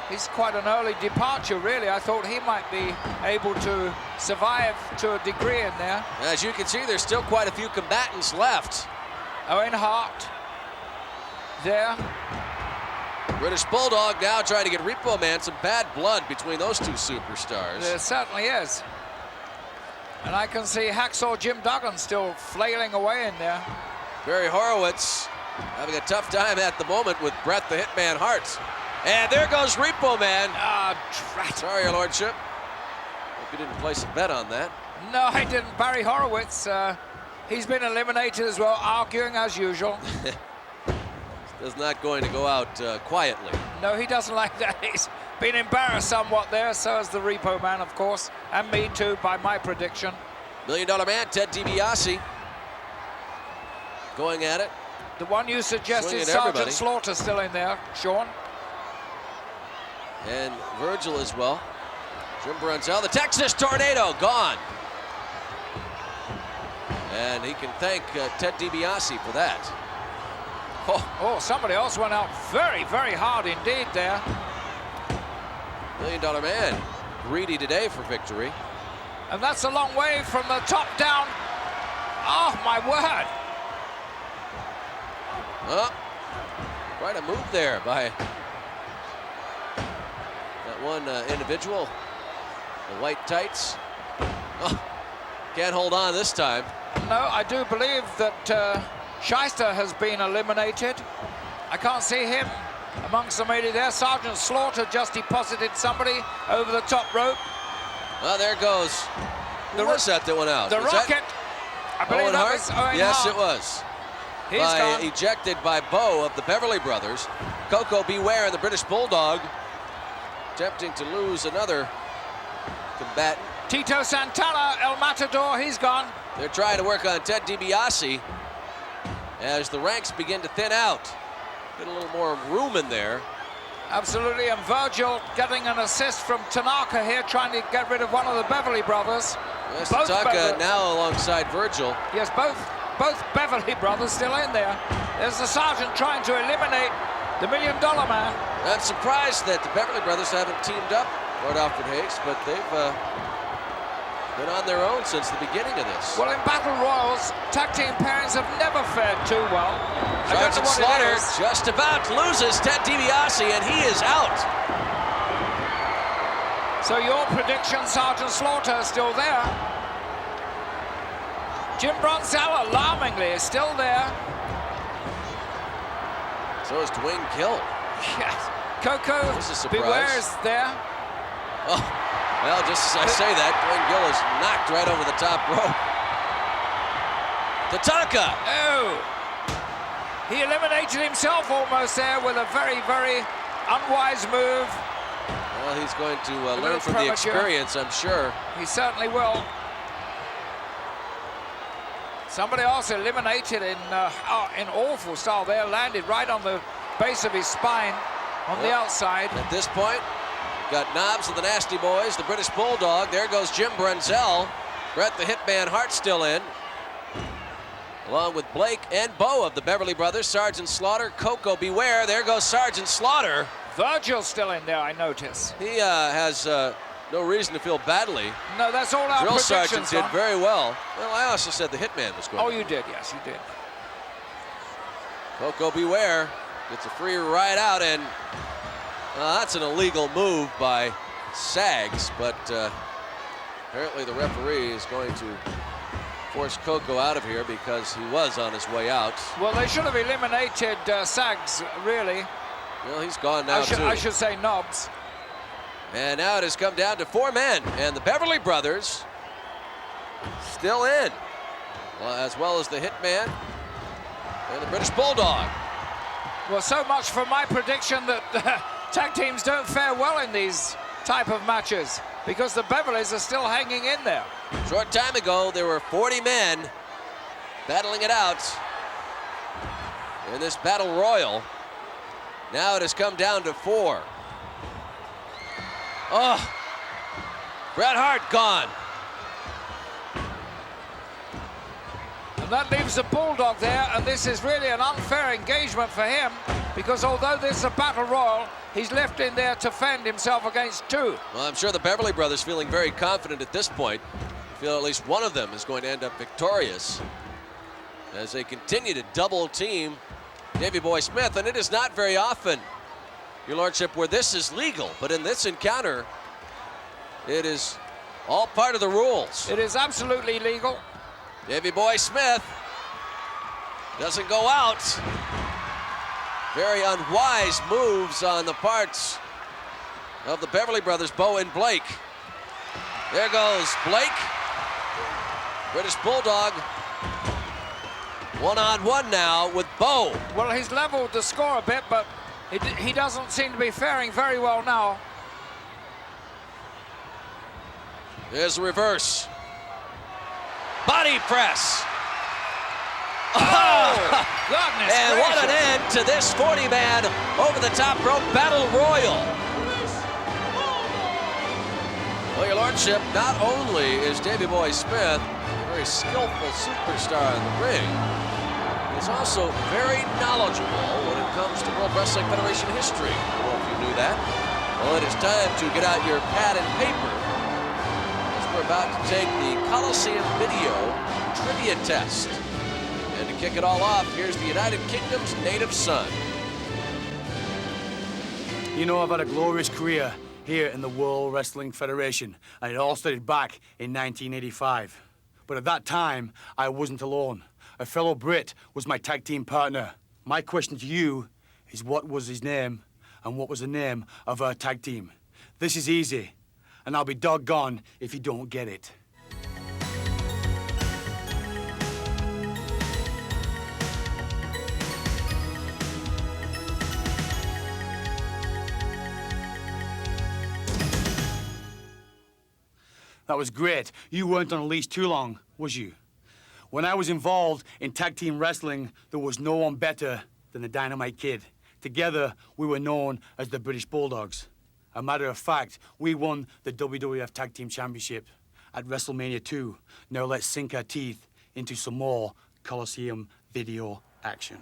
He's quite an early departure, really. I thought he might be able to survive to a degree in there. As you can see, there's still quite a few combatants left. Owen Hart there. British Bulldog now trying to get Repo Man some bad blood between those two superstars. There certainly is. And I can see Hacksaw Jim Duggan still flailing away in there. Barry Horowitz having a tough time at the moment with Bret the Hitman Hart. And there goes Repo Man. Ah, drat. Sorry, Your Lordship. Hope you didn't place a bet on that. No, I didn't. Barry Horowitz, he's been eliminated as well, arguing as usual. Is not going to go out quietly. No, he doesn't like that. He's been embarrassed somewhat there, so has the Repo Man, of course, and me too, by my prediction. $1 Million Man, Ted DiBiase, going at it. The one you suggested, Swinging Sergeant everybody. Slaughter, still in there, Sean. And Virgil as well. Jim Brunzell, the Texas Tornado, gone. And he can thank Ted DiBiase for that. Oh, somebody else went out very, very hard indeed there. $1 Million Man, greedy today for victory. And that's a long way from the top down. Oh, my word. Oh, quite a move there by that one individual. The white tights. Oh, can't hold on this time. No, I do believe that Shyster has been eliminated. I can't see him amongst the melee there. Sergeant Slaughter just deposited somebody over the top rope. Well, there goes. Who was that went out? The Was that Rocket. I believe Owen that Hart? was Owen Yes, Hart. it was. He's gone. Ejected by Bo of the Beverly Brothers. Coco Beware and the British Bulldog attempting to lose another combatant. Tito Santana, El Matador, he's gone. They're trying to work on Ted DiBiase as the ranks begin to thin out. Get a little more room in there. Absolutely, and Virgil getting an assist from Tanaka here, trying to get rid of one of the Beverly Brothers. Yes, Both Tanaka Beverly- now alongside Virgil. Yes, both Beverly Brothers still in there. There's the sergeant trying to eliminate the $1 Million Man. I'm surprised that the Beverly Brothers haven't teamed up, Lord Alfred Hayes, but they've been on their own since the beginning of this. Well, in Battle Royals, tag team pairings have never fared too well. I don't know Sergeant what Slaughter it is. just about loses Ted DiBiase, and he is out. So your prediction, Sergeant Slaughter, is still there. Jim Brunzell, alarmingly, is still there. So is Dwayne Gill. Yes. Coco This is a surprise. Beware is there. Oh, well, just as I say that, Dwayne Gill is knocked right over the top rope. Tatanka. Oh! He eliminated himself almost there with a very, very unwise move. Well, he's going to little learn from the premature. experience, I'm sure. He certainly will. Somebody else eliminated in awful style there, landed right on the base of his spine on the outside. At this point, got Knobs of the Nasty Boys, the British Bulldog. There goes Jim Brunzell. Bret the Hitman Hart still in. Along with Blake and Bo of the Beverly Brothers, Sergeant Slaughter, Coco Beware. There goes Sergeant Slaughter. Virgil's still in there, I notice. He has no reason to feel badly. No, that's all our Drill predictions. Sergeant did on. very well. Well, I also said the Hitman was going Oh, to. you did, yes, you did. Coco Beware gets a free ride out, and that's an illegal move by Sags, but apparently the referee is going to force Coco out of here because he was on his way out. Well, they should have eliminated Sags, really. Well, he's gone now, too. I should say Knobs. And now it has come down to 4 men, and the Beverly Brothers still in, as well as the Hitman and the British Bulldog. Well, so much for my prediction that tag teams don't fare well in these type of matches because the Beverlys are still hanging in there. Short time ago, there were 40 men battling it out in this battle royal. Now it has come down to 4. Oh, Bret Hart gone. And that leaves the Bulldog there, and this is really an unfair engagement for him, because although this is a battle royal, he's left in there to fend himself against two. Well, I'm sure the Beverly brothers feeling very confident at this point. Feel at least one of them is going to end up victorious as they continue to double team Davey Boy Smith, and it is not very often, Your Lordship, where this is legal, but in this encounter, it is all part of the rules. It is absolutely legal. Davey Boy Smith doesn't go out. Very unwise moves on the parts of the Beverly brothers, Bo and Blake. There goes Blake. British Bulldog. One-on-one now with Bo. Well, he's leveled the score a bit, but he doesn't seem to be faring very well now. There's the reverse. Body press. Oh, goodness And gracious. what an end to this 40-man over-the-top rope battle royal. Well, Your Lordship, not only is Davey Boy Smith a very skillful superstar in the ring, he's also very knowledgeable when it comes to World Wrestling Federation history. I don't know if you knew that. Well, it is time to get out your pad and paper, as we're about to take the Coliseum Video Trivia Test. And to kick it all off, here's the United Kingdom's native son. You know, I've had a glorious career here in the World Wrestling Federation, and it all started back in 1985. But at that time, I wasn't alone. A fellow Brit was my tag team partner. My question to you is, what was his name, and what was the name of our tag team? This is easy, and I'll be doggone if you don't get it. That was great. You weren't on a leash too long, was you? When I was involved in tag team wrestling, there was no one better than the Dynamite Kid. Together, we were known as the British Bulldogs. A matter of fact, we won the WWF Tag Team Championship at WrestleMania 2. Now let's sink our teeth into some more Coliseum Video action.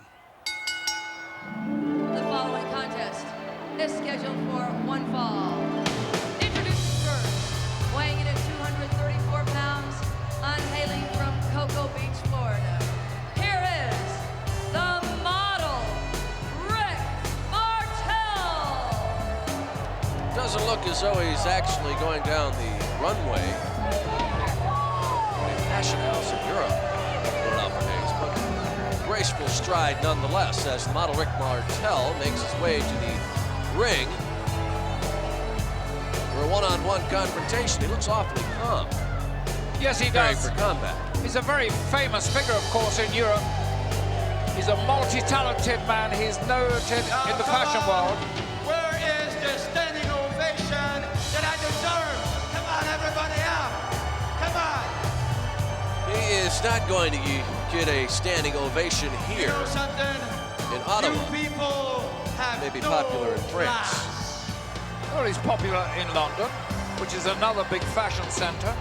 The following contest is scheduled for one fall. Introduced first, weighing in at 234 pounds, hailing from Cocoa Beach, Florida. Here is the model, Rick Martel. Doesn't look as though he's actually going down the runway. A fashion house in Europe, nowadays, but graceful stride nonetheless as the model Rick Martel makes his way to the ring for a one-on-one confrontation. He looks awfully calm. Yes, he Preparing does. for combat. He's a very famous figure, of course, in Europe. He's a multi-talented man. He's noted in the fashion world. Where is the standing ovation that I deserve? Come on, everybody up. Come on. He is not going to get a standing ovation here You know something? in Ottawa. You people have Maybe no popular in France. class. Well, he's popular in London, which is another big fashion center.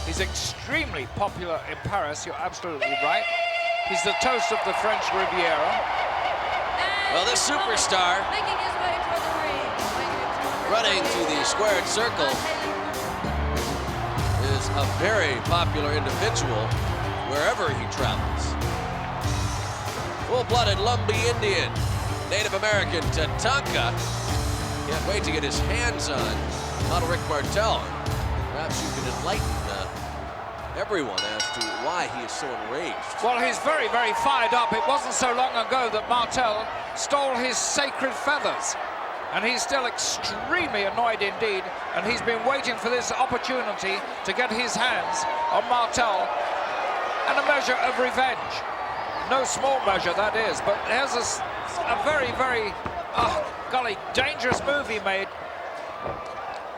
He's extremely popular in Paris. You're absolutely right. He's the toast of the French Riviera. Well, this superstar Making his way toward the ring, weighing in at 238 running to the squared circle is a very popular individual wherever he travels. Full-blooded Lumbee Indian, Native American Tatanka. Can't wait to get his hands on model Rick Martel. Perhaps you can enlighten everyone as to why he is so enraged. Well, he's very, very fired up. It wasn't so long ago that Martel stole his sacred feathers. And he's still extremely annoyed indeed. And he's been waiting for this opportunity to get his hands on Martel and a measure of revenge. No small measure, that is. But there's a very, very, golly, dangerous move he made.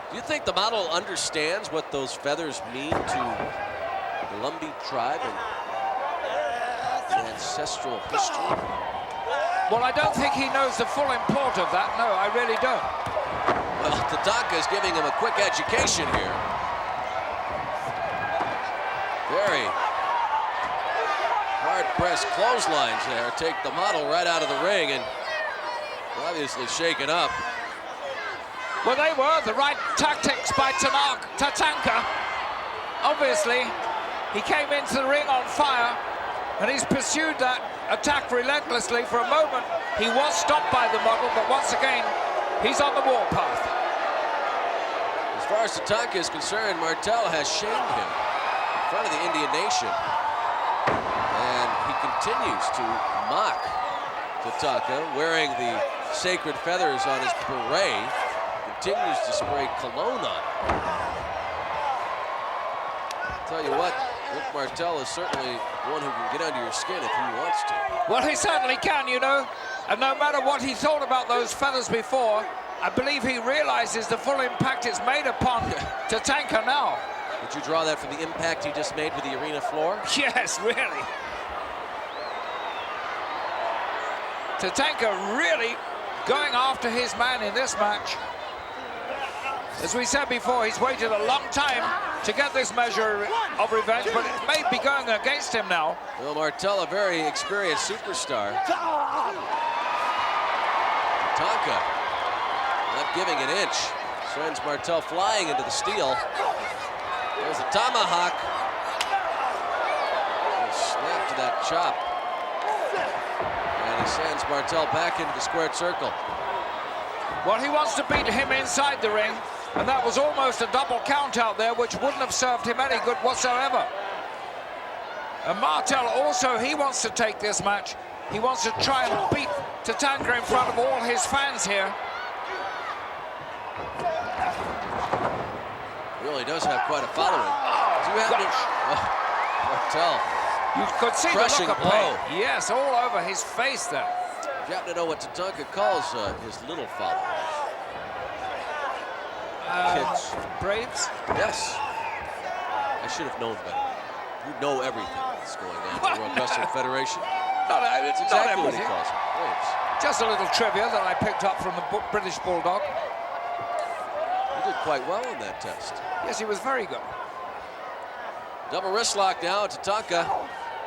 Do you think the model understands what those feathers mean to the Lumbee tribe and ancestral history? Well, I don't think he knows the full import of that. No, I really don't. Well, Tatanka is giving him a quick education here. very hard-pressed clotheslines there take the model right out of the ring, and obviously shaken up. Well, they were the right tactics by Tatanka. Obviously, he came into the ring on fire, and he's pursued that attack relentlessly. For a moment, he was stopped by the model, but once again, he's on the warpath. As far as Tatanka is concerned, Martel has shamed him in front of the Indian nation, and he continues to mock Tatanka, wearing the sacred feathers on his beret, continues to spray cologne on him. Tell you what, Rick Martel is certainly one who can get under your skin if he wants to. Well, he certainly can, you know, and no matter what he thought about those feathers before, I believe he realizes the full impact it's made upon Tatanka now. Would you draw that from the impact he just made with the arena floor? Yes, really. Tatanka really going after his man in this match. As we said before, he's waited a long time to get this measure of revenge, but it may be going against him now. Well, Martel, a very experienced superstar. Tatanka not giving an inch. Sends Martel flying into the steel. There's a tomahawk. Snap to that chop. And he sends Martel back into the squared circle. Well, he wants to beat him inside the ring, and that was almost a double count out there, which wouldn't have served him any good whatsoever. And Martel also, he wants to take this match. He wants to try and beat Tatanka in front of all his fans here. He really does have quite a following. Do you have Martel. You could see crushing the look of blow. pain. Yes, all over his face there. You happen to know what Tatanka calls his little followers? Kids. Braves? Yes. I should have known better. You know everything that's going on in the World Wrestling Federation. It's Exactly what he calls them. Braves. Just a little trivia that I picked up from the British Bulldog. He did quite well in that test. Yes, he was very good. Double wrist lock now. Tatanka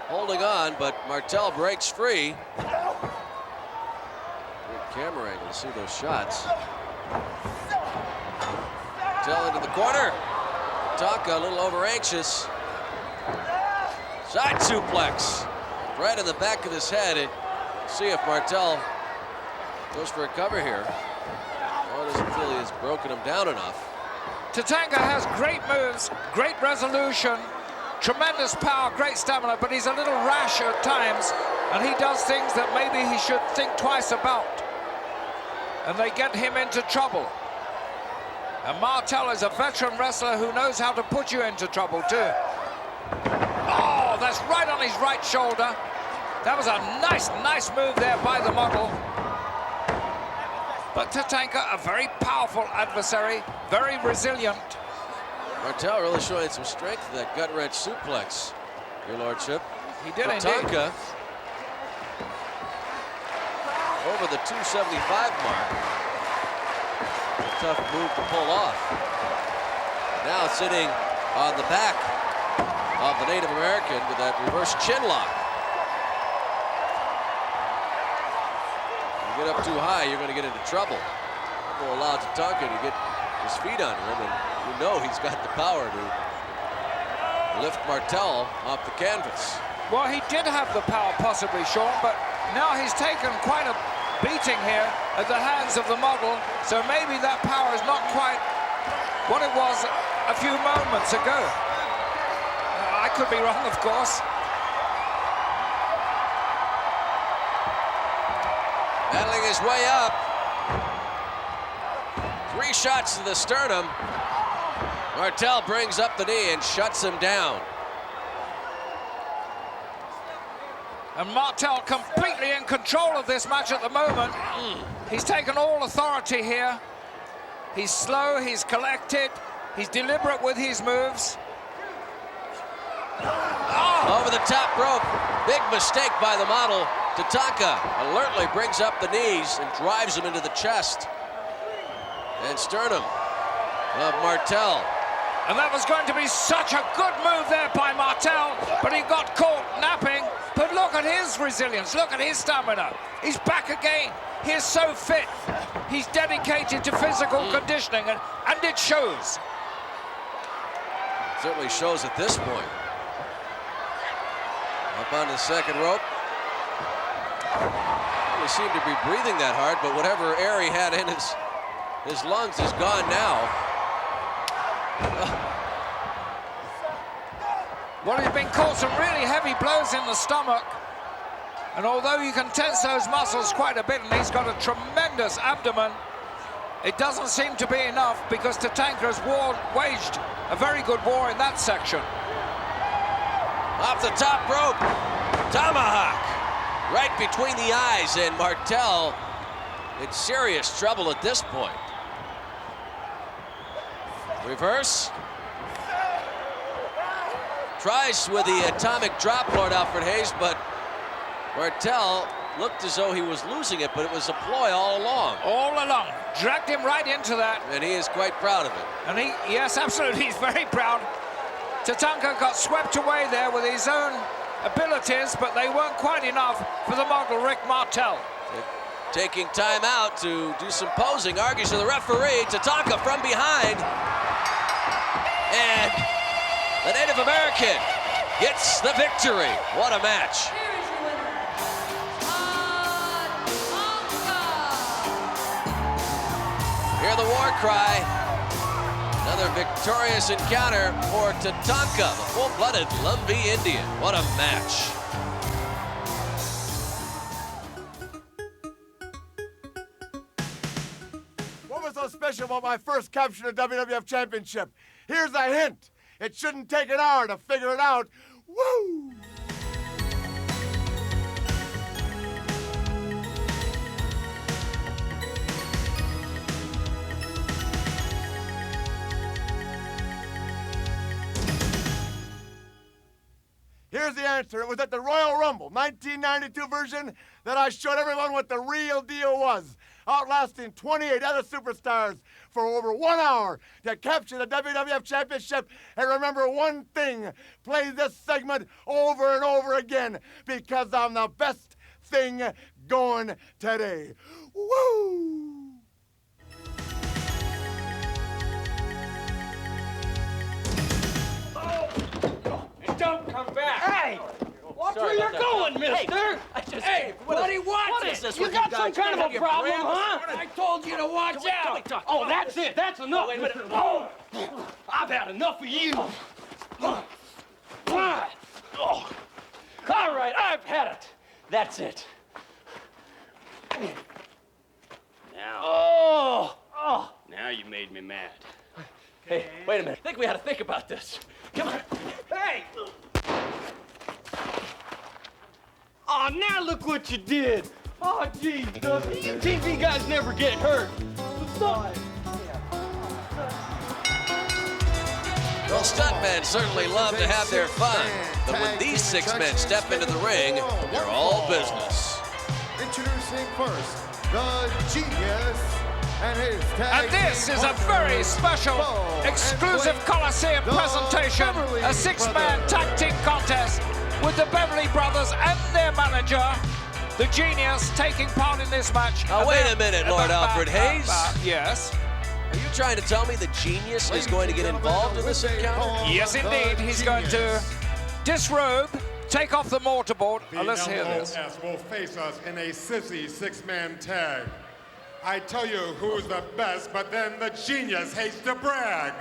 holding on, but Martel breaks free. Good camera angle to see those shots. Martel into the corner. Tatanka a little over anxious. Side suplex right in the back of his head. And see if Martel goes for a cover here. Oh, doesn't feel he has broken him down enough. Tatanka has great moves, great resolution, tremendous power, great stamina, but he's a little rash at times, and he does things that maybe he should think twice about. And they get him into trouble. And Martel is a veteran wrestler who knows how to put you into trouble too. Oh, that's right on his right shoulder. That was a nice move there by the model. But Tatanka, a very powerful adversary, very resilient. Martel really showing some strength in that gut-wrench suplex, your lordship. He did indeed. Tatanka over the 275 mark. A tough move to pull off. Now sitting on the back of the Native American with that reverse chin lock. You get up too high, you're going to get into trouble. We'll allow Tatanka to get his feet under him, and you know he's got the power to lift Martel off the canvas. Well, he did have the power possibly, Sean, but now he's taken quite a beating here at the hands of the model, so maybe that power is not quite what it was a few moments ago. I could be wrong, of course. Battling his way up. 3 shots to the sternum. Martel brings up the knee and shuts him down. And Martel completely in control of this match at the moment. He's taken all authority here. He's slow, he's collected, he's deliberate with his moves. Oh. Over the top rope. Big mistake by the model. Tatanka alertly brings up the knees and drives him into the chest and sternum of Martel. And that was going to be such a good move there by Martel, but he got caught napping. But look at his resilience, look at his stamina. He's back again. He is so fit. He's dedicated to physical conditioning, and it shows. Certainly shows at this point. Up on the second rope. He seemed to be breathing that hard, but whatever air he had in his lungs is gone now. Well, he's been caught some really heavy blows in the stomach. And although you can tense those muscles quite a bit, and he's got a tremendous abdomen, it doesn't seem to be enough because Tatanka has waged a very good war in that section. Off the top rope, tomahawk, right between the eyes, and Martel in serious trouble at this point. Reverse. Tries with the atomic drop, Lord Alfred Hayes, but Martel looked as though he was losing it, but it was a ploy all along. All along. Dragged him right into that. And he is quite proud of it. And yes, absolutely, he's very proud. Tatanka got swept away there with his own abilities, but they weren't quite enough for the mogul Rick Martel. Taking time out to do some posing, argues to the referee. Tatanka from behind. And the Native American gets the victory. What a match. Hear the war cry. Another victorious encounter for Tatanka, the full-blooded Lumbee Indian. What a match. What was so special about my first capture of the WWF Championship? Here's a hint. It shouldn't take an hour to figure it out. Woo! Here's the answer. It was at the Royal Rumble, 1992 version, that I showed everyone what the real deal was, outlasting 28 other superstars for over 1 hour to capture the WWF Championship. And remember one thing, play this segment over and over again, because I'm the best thing going today. Woo! Don't come back! Hey! Watch where you're going, mister! Hey, buddy, watch it! You got some kind of a problem, huh? I told you to watch out! Oh, that's it! That's enough! Wait a minute. Oh, I've had enough of you! All right, I've had it! That's it. Now... Now you made me mad. Hey, wait a minute. I think we ought to think about this. Come on. Hey! Oh, now look what you did. Oh, geez, TV guys never get hurt. Well, stuntmen certainly love to have their fun, but when these 6 men step into the ring, they're all business. Introducing first, the Genius. And this is a very special, exclusive Coliseum presentation, a 6-man tag team contest with the Beverly Brothers and their manager, the Genius, taking part in this match. Now, wait a minute, Lord Alfred Hayes. Yes? Are you trying to tell me the Genius is going to get involved in this encounter? Yes, indeed. He's going to disrobe, take off the mortarboard. Let's hear this. LOS will face us in a sissy 6-man tag. I tell you who's the best, but then the Genius hates to brag.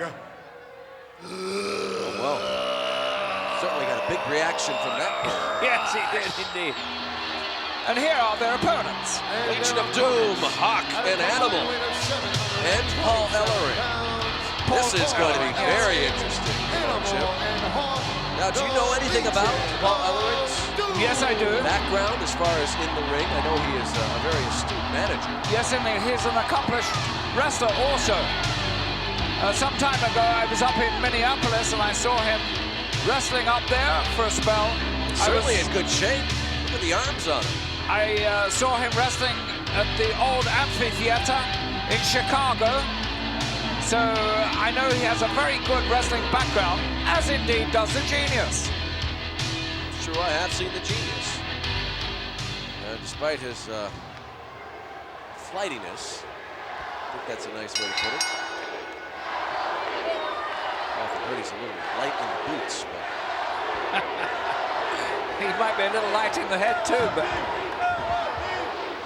Oh, well, certainly got a big reaction from that guy. Yes, he did indeed. And here are their opponents. Legion of Doom, Hawk, and Animal, and Paul Ellering. This is going to be very interesting, Chip. Now, do you know anything about Paul Ellering's Yes, I do. background as far as in the ring? I know he is a very astute manager. Yes, indeed. He's an accomplished wrestler also. Some time ago, I was up in Minneapolis and I saw him wrestling up there for a spell. Certainly in good shape. Look at the arms on him. I saw him wrestling at the old amphitheater in Chicago So I know he has a very good wrestling background, as indeed does the Genius. Sure, I have seen the Genius. Despite his flightiness, I think that's a nice way to put it. I've heard he's a little light in the boots, but he might be a little light in the head too, but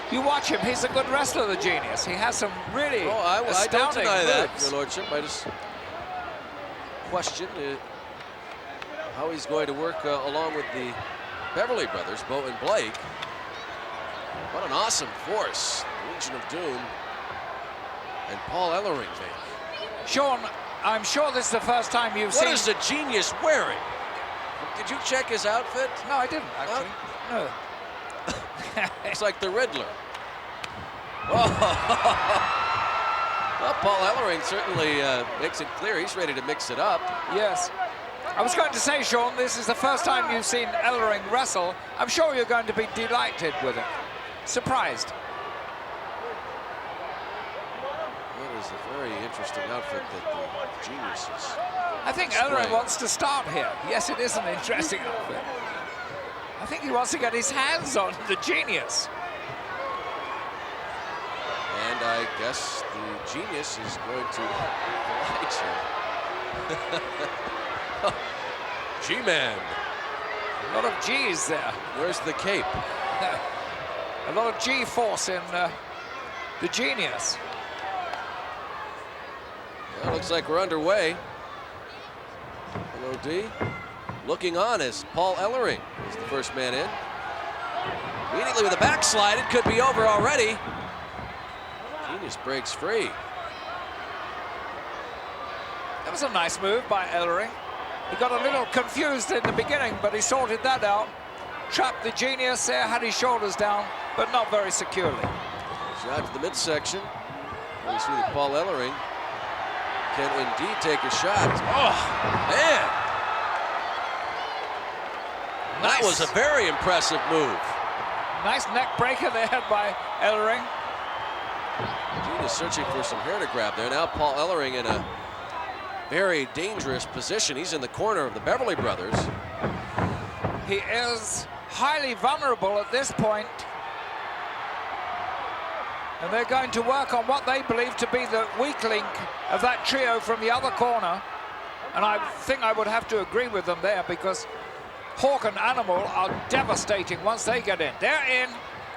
you watch him, he's a good wrestler, the Genius. He has some really I don't astounding deny that, moves. Your Lordship. I just question how he's going to work along with the Beverly Brothers, Bo and Blake. What an awesome force Legion of Doom and Paul Ellering make. Sean, I'm sure this is the first time you've seen... What is the Genius wearing? Did you check his outfit? No, I didn't, actually. No. Looks like the Riddler. Oh. Well, Paul Ellering certainly makes it clear he's ready to mix it up. Yes. I was going to say, Sean, this is the first time you've seen Ellering wrestle. I'm sure you're going to be delighted with it. Surprised. That is a very interesting outfit that the Genius is. I think Ellering wants to start here. Yes, it is an interesting outfit. I think he wants to get his hands on the Genius. And I guess the Genius is going to light him. G-Man. A lot of G's there. Where's the cape? A lot of G-force in the Genius. Well, looks like we're underway. LOD looking on as Paul Ellering is the first man in. Immediately with a backslide, it could be over already. Genius breaks free. That was a nice move by Ellering. He got a little confused in the beginning, but he sorted that out. Trapped the Genius there, had his shoulders down, but not very securely. Shot to the midsection. We see that Paul Ellering can indeed take a shot. Oh, man. That was a very impressive move. Nice neck breaker there by Ellering. Genius searching for some hair to grab there. Now Paul Ellering in a very dangerous position. He's in the corner of the Beverly Brothers. He is highly vulnerable at this point. And they're going to work on what they believe to be the weak link of that trio from the other corner. And I think I would have to agree with them there, because Hawk and Animal are devastating once they get in. They're in.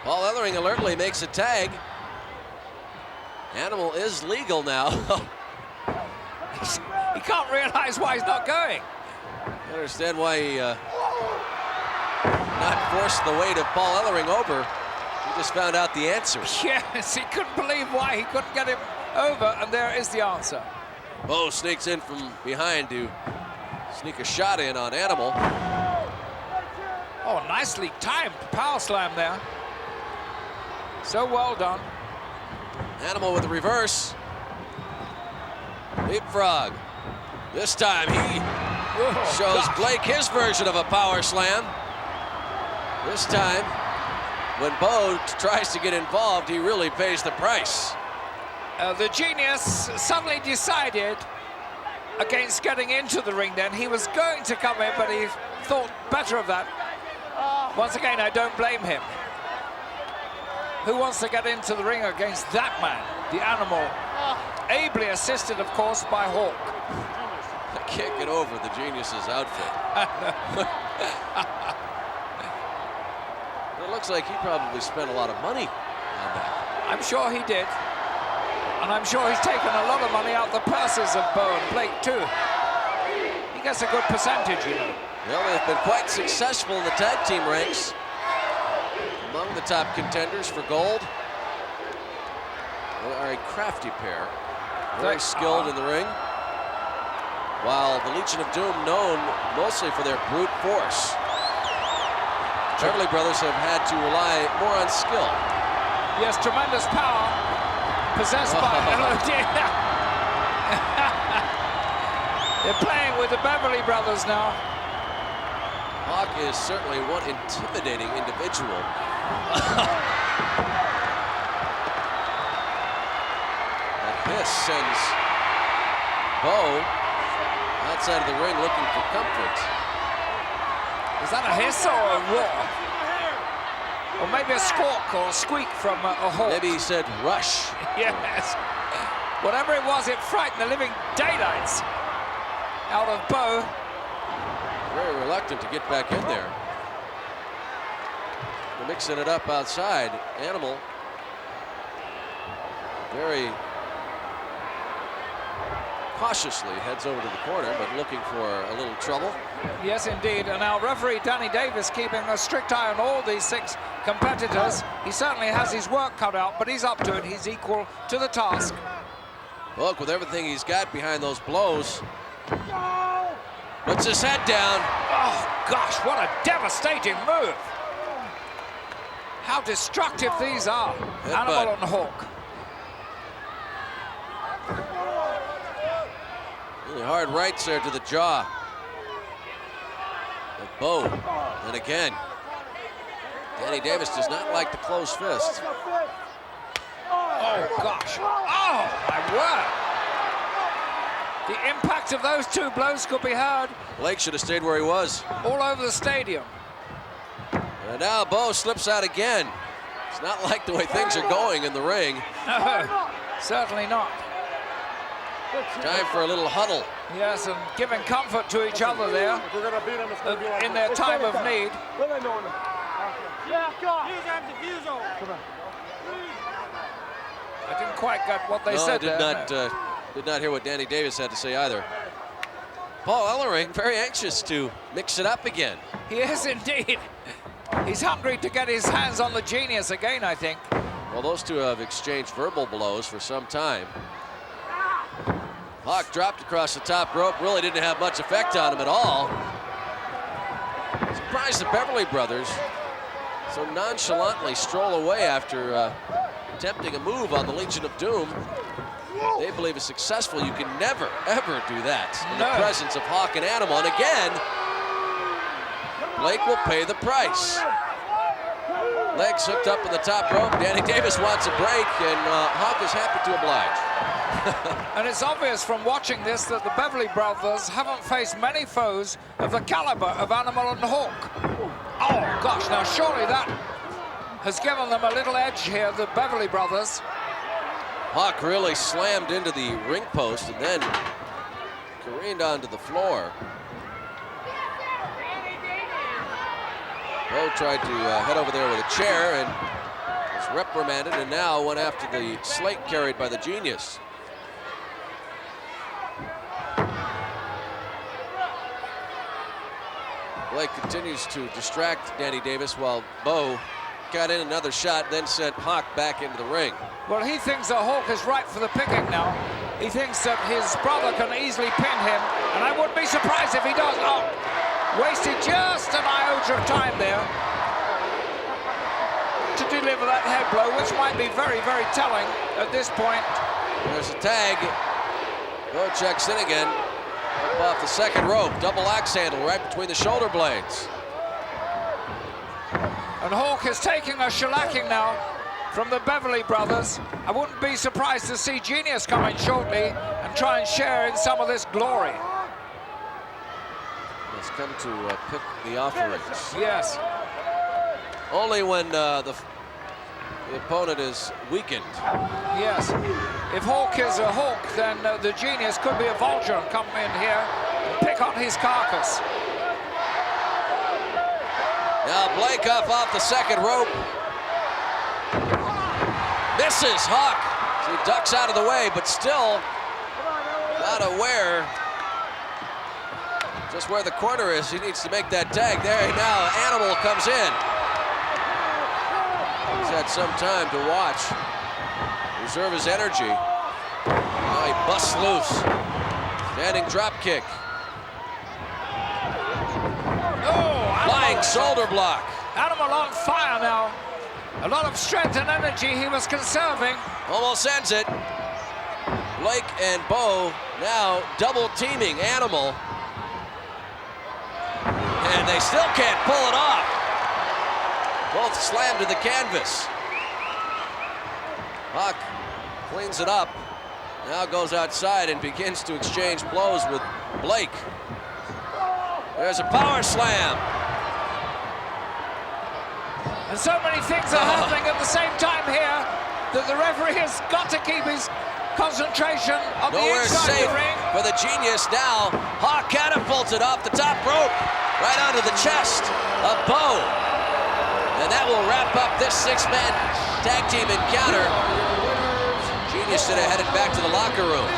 Paul Ellering alertly makes a tag. Animal is legal now. He can't realize why he's not going. I understand why he not forced the weight of Paul Ellering over. He just found out the answer. Yes, he couldn't believe why he couldn't get him over, and there is the answer. Bo sneaks in from behind to sneak a shot in on Animal. Oh, nicely timed power slam there. So well done. Animal with the reverse. Leapfrog. This time he shows Blake his version of a power slam. This time, when Bo tries to get involved, he really pays the price. The Genius suddenly decided against getting into the ring then. He was going to come in, but he thought better of that. Once again, I don't blame him. Who wants to get into the ring against that man, the Animal? Ably assisted, of course, by Hawk. I can't get over the Genius's outfit. It looks like he probably spent a lot of money on that. I'm sure he did. And I'm sure he's taken a lot of money out the purses of Bo and Blake, too. He gets a good percentage, you know. Well, they've been quite successful in the tag team ranks. Among the top contenders for gold. They are a crafty pair. Very skilled in the ring. While the Legion of Doom known mostly for their brute force. Beverly Brothers have had to rely more on skill. Yes, tremendous power possessed by LOD. They're playing with the Beverly Brothers now. Hawk is certainly one intimidating individual. And this sends Bo outside of the ring looking for comfort. Is that a hiss or a roar? Or maybe a squawk or a squeak from a Hawk? Maybe he said rush. Yes. Whatever it was, it frightened the living daylights out of Bo. Very reluctant to get back in there. They're mixing it up outside. Animal very cautiously heads over to the corner, but looking for a little trouble. Yes, indeed. And our referee, Danny Davis, keeping a strict eye on all these 6 competitors. He certainly has his work cut out, but he's up to it. He's equal to the task. Look, with everything he's got behind those blows, puts his head down. Oh, gosh, what a devastating move. How destructive these are. Animal and Hawk. Really hard rights there to the jaw. But Bo, and again, Danny Davis does not like the closed fist. Oh, gosh. Oh, my word. The impact of those 2 blows could be heard Blake should have stayed where he was. all over the stadium. And now Bo slips out again. It's not like the way things are going in the ring. No, certainly not. Time for a little huddle. Yes, and giving comfort to each other there in their time of need. I didn't quite get what they said did there. Did not hear what Danny Davis had to say either. Paul Ellering very anxious to mix it up again. He is indeed. He's hungry to get his hands on the Genius again, I think. Well, those two have exchanged verbal blows for some time. Hawk dropped across the top rope, really didn't have much effect on him at all. Surprised the Beverly Brothers so nonchalantly stroll away after attempting a move on the Legion of Doom. They believe is successful. You can never, ever do that in the presence of Hawk and Animal. And again, Blake will pay the price. Legs hooked up in the top rope. Danny Davis wants a break, and Hawk is happy to oblige. And it's obvious from watching this that the Beverly Brothers haven't faced many foes of the caliber of Animal and Hawk. Oh, gosh, now surely that has given them a little edge here, the Beverly Brothers. Hawk really slammed into the ring post and then careened onto the floor. Bo tried to head over there with a chair and was reprimanded, and now went after the slate carried by the Genius. Blake continues to distract Danny Davis while Bo got in another shot, then sent Hawk back into the ring. Well, he thinks that Hawk is ripe for the picking now. He thinks that his brother can easily pin him, and I wouldn't be surprised if he does. Oh, wasted just an iota of time there to deliver that head blow, which might be very, very telling at this point. There's a tag. Bo checks in again. Up off the second rope. Double axe handle right between the shoulder blades. And Hawk is taking a shellacking now from the Beverly Brothers. I wouldn't be surprised to see Genius come in shortly and try and share in some of this glory. Let's come to pick the offerings. Yes. Only when the opponent is weakened. Yes. If Hawk is a Hawk, then the Genius could be a vulture and come in here and pick on his carcass. Now Blake off the second rope. Misses Hawk. So he ducks out of the way, but still not aware just where the corner is. He needs to make that tag. There now, Animal comes in. He's had some time to watch, reserve his energy. Now he busts loose. Standing drop kick. Flying shoulder block. Animal on fire now. A lot of strength and energy he was conserving. Almost ends it. Blake and Bo now double teaming Animal. And they still can't pull it off. Both slammed to the canvas. Hawk cleans it up. Now goes outside and begins to exchange blows with Blake. There's a power slam. And so many things are happening at the same time here that the referee has got to keep his concentration on the inside safe of the ring. For the Genius now. Hawk catapulted off the top rope, right onto the chest of Bo. And that will wrap up this six-man tag team encounter. Genius should have headed back to the locker room.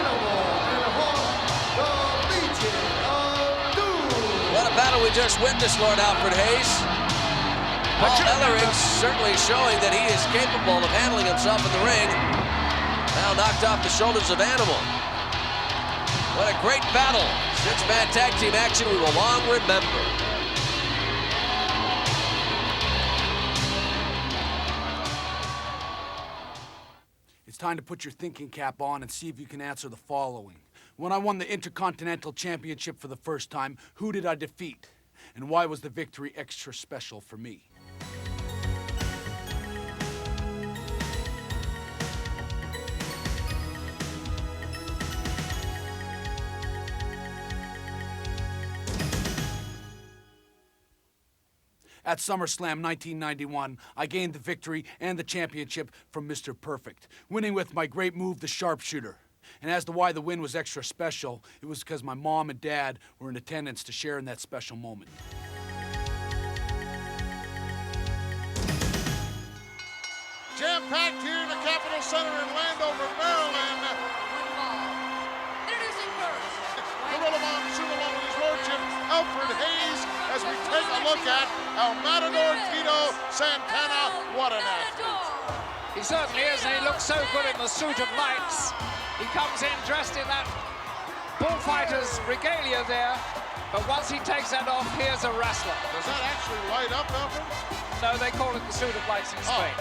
What a battle we just witnessed, Lord Alfred Hayes. Paul Ellering certainly showing that he is capable of handling himself in the ring. Now knocked off the shoulders of Animal. What a great battle. Six-man tag team action we will long remember. It's time to put your thinking cap on and see if you can answer the following. When I won the Intercontinental Championship for the first time, who did I defeat? And why was the victory extra special for me? At SummerSlam 1991, I gained the victory and the championship from Mr. Perfect, winning with my great move, the Sharpshooter. And as to why the win was extra special, it was because my mom and dad were in attendance to share in that special moment. Jam-packed here in the Capitol Center in Landover, Maryland. Introducing first. Gorilla Monsoon along with his lordship, Alfred Hayes, as we take a look at El Matador Tito Santana. What an athlete. He certainly is, and he looks so good in the suit of lights. He comes in dressed in that bullfighter's regalia there, but once he takes that off, here's a wrestler. Does that actually light up, Alfred? No, they call it the suit of lights in Spain.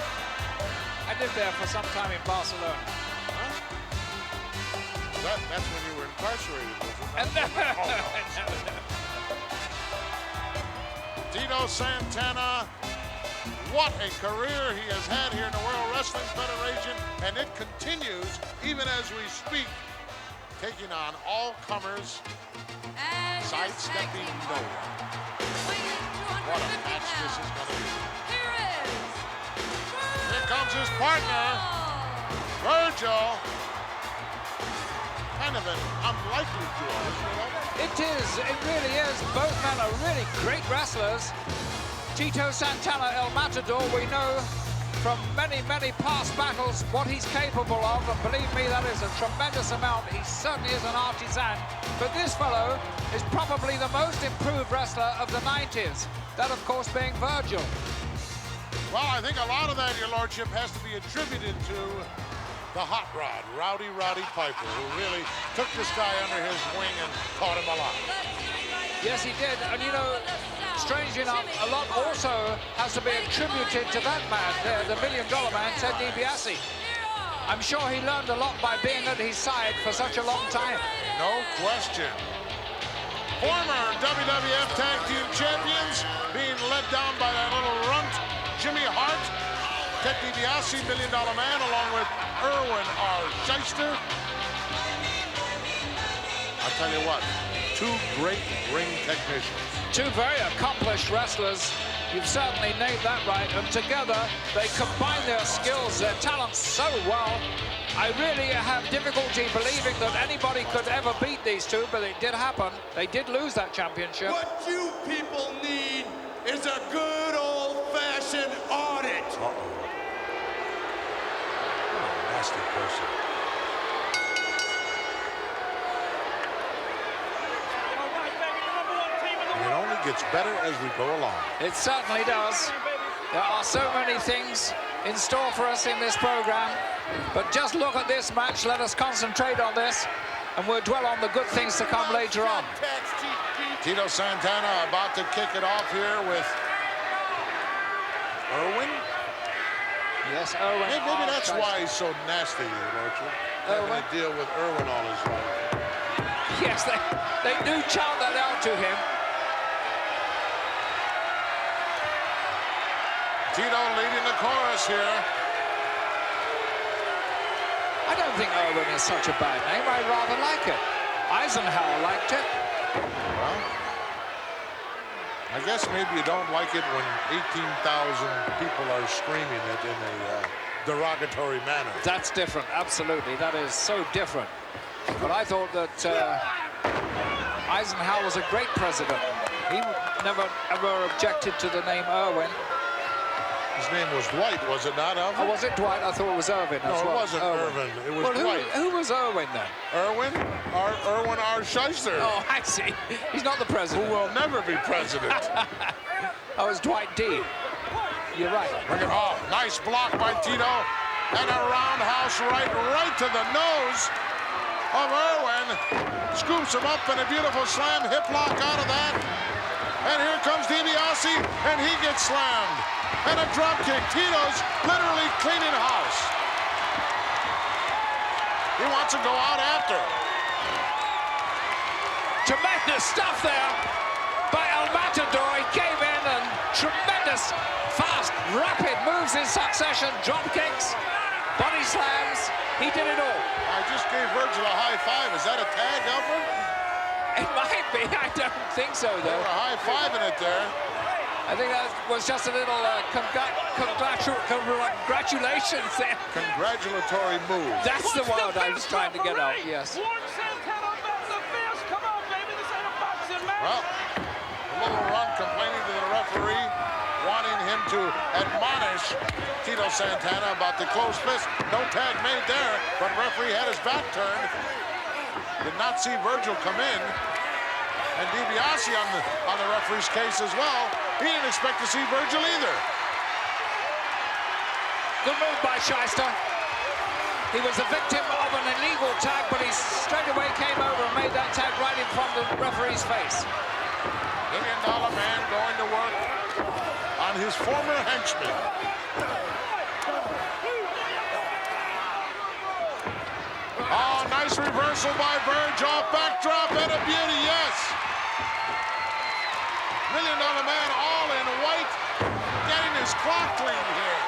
I lived there for some time in Barcelona. That's when you were incarcerated, was it? No. Tito Santana, what a career he has had here in the World Wrestling Federation, and it continues even as we speak, taking on all comers, sidestepping no one. What a match this is going to be. Here comes his partner, Virgil. Kind of an unlikely duo, isn't it? It is, it really is. Both men are really great wrestlers. Tito Santana, El Matador, we know from many, many past battles what he's capable of, and believe me, that is a tremendous amount. He certainly is an artisan, but this fellow is probably the most improved wrestler of the 90s. That, of course, being Virgil. Well, I think a lot of that, your lordship, has to be attributed to the hot rod, Rowdy Roddy Piper, who really took this guy under his wing and taught him a lot. Yes, he did. And you know, strange enough, a lot also has to be attributed to that man there, the $1 Million Man, Ted DiBiase. I'm sure he learned a lot by being at his side for such a long time. No question. Former WWF Tag Team Champions being led down by that little runt, Jimmy Hart. Ted DiBiase, $1 Million Man, along with Irwin R. Shyster. I'll tell you what, two great ring technicians. Two very accomplished wrestlers. You've certainly named that right. And together, they combine their skills, their talents so well. I really have difficulty believing that anybody could ever beat these two, but it did happen. They did lose that championship. What you people need is a good old-fashioned audit. Nasty person. And it only gets better as we go along. It certainly does. There are so many things in store for us in this program, but just look at this match. Let us concentrate on this, and we'll dwell on the good things to come later on. Tito Santana about to kick it off here with Irwin. Yes, Irwin. Maybe that's why he's so nasty, Lordship. Having to deal with Irwin all his life. Yes, they do chant that out to him. Tito leading the chorus here. I don't think Irwin is such a bad name. I rather like it. Eisenhower liked it. Well, I guess maybe you don't like it when 18,000 people are screaming it in a derogatory manner. That's different, absolutely. That is so different. But I thought that Eisenhower was a great president. He never ever objected to the name Irwin. His name was Dwight, was it not, Alfred? Oh, was it Dwight? I thought it was Irvin as No, well. it wasn't Irvin. It was Dwight. Who was Irwin then? Irwin? Irwin R. Shyster. Oh, I see. He's not the president. Who will never be president. That was Dwight D. You're right. Oh, nice block by Tito. And a roundhouse right to the nose of Irwin. Scoops him up and a beautiful slam hip lock out of that. And here comes DiBiase, and he gets slammed. And a drop kick. Tito's literally cleaning house. He wants to go out after. Tremendous stuff there by El Matador. He came in and tremendous, fast, rapid moves in succession. Drop kicks, body slams. He did it all. I just gave Virgil a high five. Is that a tag, Alfred? It might be. I don't think so, though. They were high-fiving it there. I think that was just a little congratulations there. Congratulatory move. That's the word I was trying to get out, yes. Well, a little run complaining to the referee, wanting him to admonish Tito Santana about the closed fist. No tag made there, but referee had his back turned. Did not see Virgil come in. And DiBiase on the referee's case as well. He didn't expect to see Virgil either. Good move by Shyster. He was a victim of an illegal tag, but he straight away came over and made that tag right in front of the referee's face. $1 Million Man going to work on his former henchman. Oh, nice reversal by Virgil. Backdrop and a beauty, yes. $1 Million Man all in white, getting his clock cleaned here.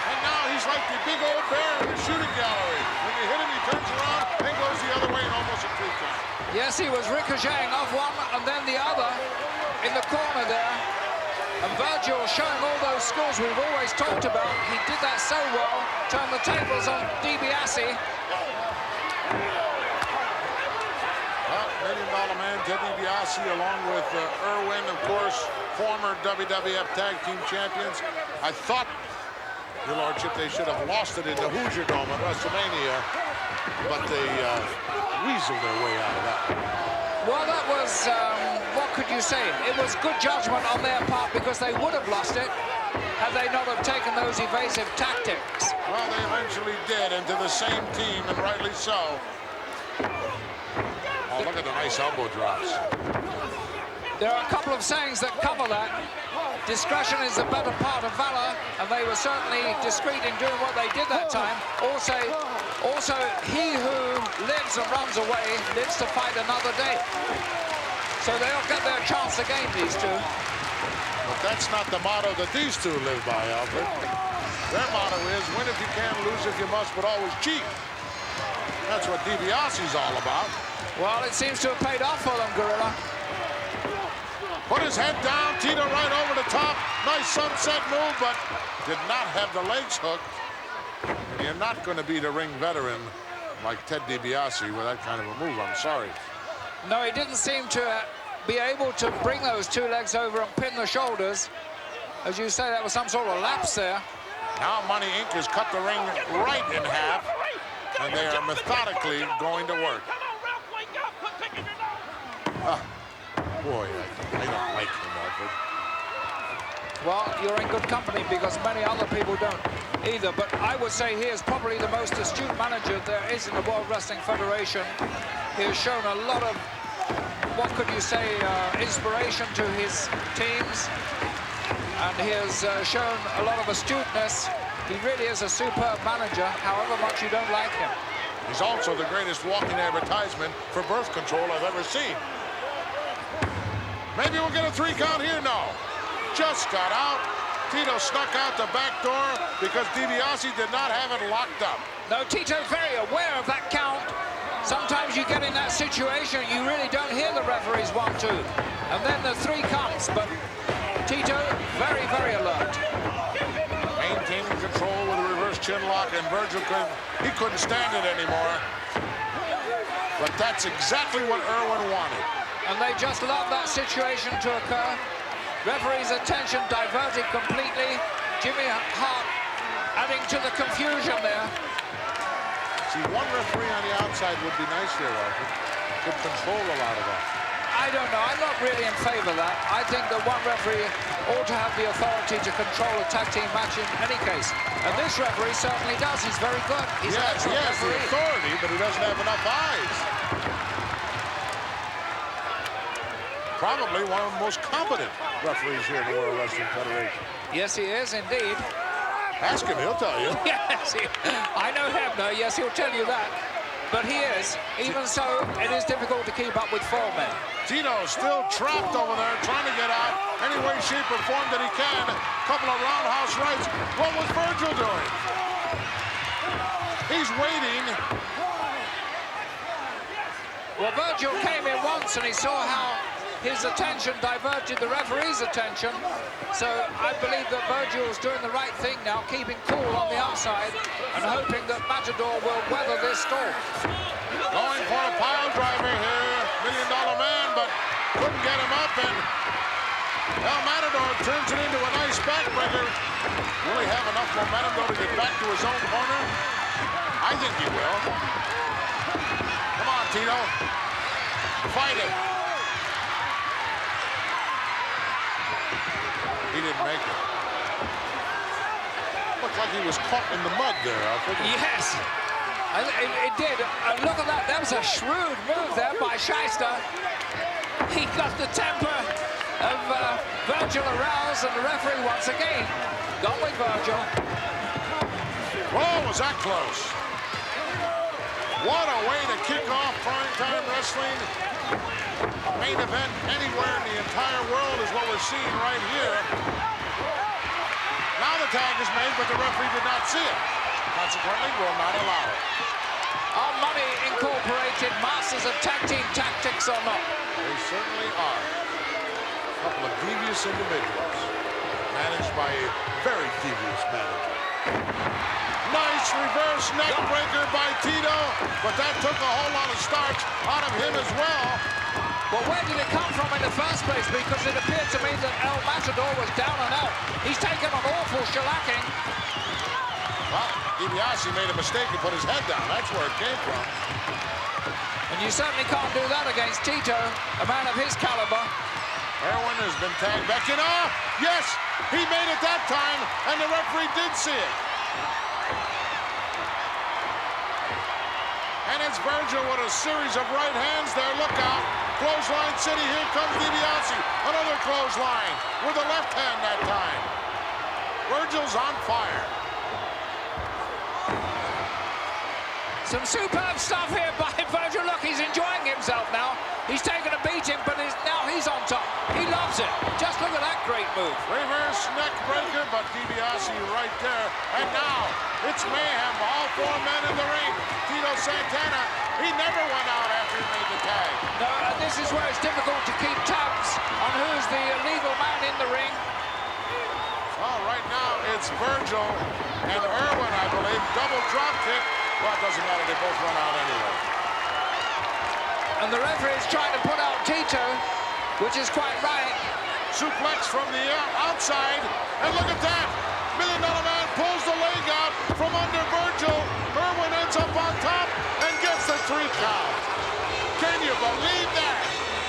And now he's like the big old bear in the shooting gallery. When you hit him, he turns around and goes the other way and almost a 3-count. Yes, he was ricocheting off one and then the other in the corner there. And Virgil showing all those skills we've always talked about. He did that so well. Turned the tables on DiBiase. Well, $1 Million Man, Ted DiBiase, along with Irwin, of course, former WWF Tag Team Champions. I thought, Your Lordship, they should have lost it in the Hoosier Dome at WrestleMania, but they weaseled their way out of that. Well, that was, what could you say? It was good judgment on their part because they would have lost it had they not have taken those evasive tactics. Well, they eventually did, and to the same team, and rightly so. Oh, look at the nice elbow drops. There are a couple of sayings that cover that. Discretion is the better part of valor, and they were certainly discreet in doing what they did that time. Also, he who lives and runs away lives to fight another day. So they'll get their chance again, these two. But that's not the motto that these two live by, Alfred. Their motto is, win if you can, lose if you must, but always cheat. That's what DiBiase's all about. Well, it seems to have paid off for them, Gorilla. Put his head down, Tito right over the top. Nice sunset move, but did not have the legs hooked. And you're not going to beat a ring veteran like Ted DiBiase with that kind of a move, I'm sorry. No, he didn't seem to be able to bring those two legs over and pin the shoulders. As you say, that was some sort of lapse there. Now Money Inc. has cut the ring right in half, and they are methodically going to work. Boy, I don't like him, Alfred. Well, you're in good company because many other people don't either. But I would say he is probably the most astute manager there is in the World Wrestling Federation. He has shown a lot of, what could you say, inspiration to his teams. And he has shown a lot of astuteness. He really is a superb manager, however much you don't like him. He's also the greatest walking advertisement for birth control I've ever seen. Maybe we'll get a 3 count here. No. Just got out. Tito snuck out the back door because DiBiase did not have it locked up. No, Tito's very aware of that count. Sometimes you get in that situation, you really don't hear the referee's 1-2. And then the 3 comes, but Tito, very, very alert. Maintaining control with a reverse chin lock, and Virgil couldn't stand it anymore. But that's exactly what Irwin wanted. And they just love that situation to occur. Referee's attention diverted completely. Jimmy Hart adding to the confusion there. See, one referee on the outside would be nice here, Walter. Could control a lot of that. I don't know. I'm not really in favor of that. I think that one referee ought to have the authority to control a tag team match in any case. And this referee certainly does. He's very good. He's an excellent he has the referee. authority, but he doesn't have enough eyes. Probably one of the most competent referees here in the World Wrestling Federation. Yes, he is indeed. Ask him, he'll tell you. Yes, I know Hebner. Yes, he'll tell you that. But he is. Even so, it is difficult to keep up with 4 men. Tito still trapped over there, trying to get out any way, shape, or form that he can. Couple of roundhouse rights. What was Virgil doing? He's waiting. Well, Virgil came in once and he saw how his attention diverted the referee's attention. So I believe that Virgil is doing the right thing now, keeping cool on the outside and hoping that Matador will weather this storm. Going for a pile driver here, $1 Million Man, but couldn't get him up, and El Matador turns it into a nice backbreaker. Will he have enough momentum, though, to get back to his own corner? I think he will. Come on, Tito. Fight it. He didn't make it. Looked like he was caught in the mud there, Alfred. Yes, it did. Look at that. That was a shrewd move there by Shyster. He got the temper of Virgil aroused, and the referee once again got with Virgil. Oh, was that close? What a way to kick off primetime wrestling. Main event anywhere in the entire world is what we're seeing right here. Now the tag is made, but the referee did not see it. Consequently, will not allow it. Are Money Incorporated masters of tag team tactics or not? They certainly are. A couple of devious individuals, managed by a very devious manager. Nice reverse neck breaker by Tito, but that took a whole lot of starch out of him as well. Well, where did it come from in the first place? Because it appeared to me that El Matador was down and out. He's taken an awful shellacking. Well, DiBiase made a mistake and put his head down. That's where it came from. And you certainly can't do that against Tito, a man of his caliber. Irwin has been tagged back in. Oh, yes, he made it that time, and the referee did see it. And it's Virgil with a series of right hands there. Look out. Clothesline City. Here comes DiBiase. Another clothesline with the left hand that time. Virgil's on fire. Some superb stuff here by Virgil. Look, he's enjoying himself now. He's taken a beating, but now he's on top. He loves it. Just look at that great move. Reverse neck breaker, but DiBiase right there. And now it's mayhem. All 4 men in the ring. Tito Santana, he never went out after he made the tag. No, and this is where it's difficult to keep tabs on who's the illegal man in the ring. Well, right now it's Virgil and Irwin, I believe. Double drop kick. Well, it doesn't matter. They both run out anyway. And the referee is trying to put out Tito, which is quite right. Suplex from the outside. And look at that. $1 Million Man pulls the leg out from under Virgil. Irwin ends up on top and gets the 3 count. Can you believe that?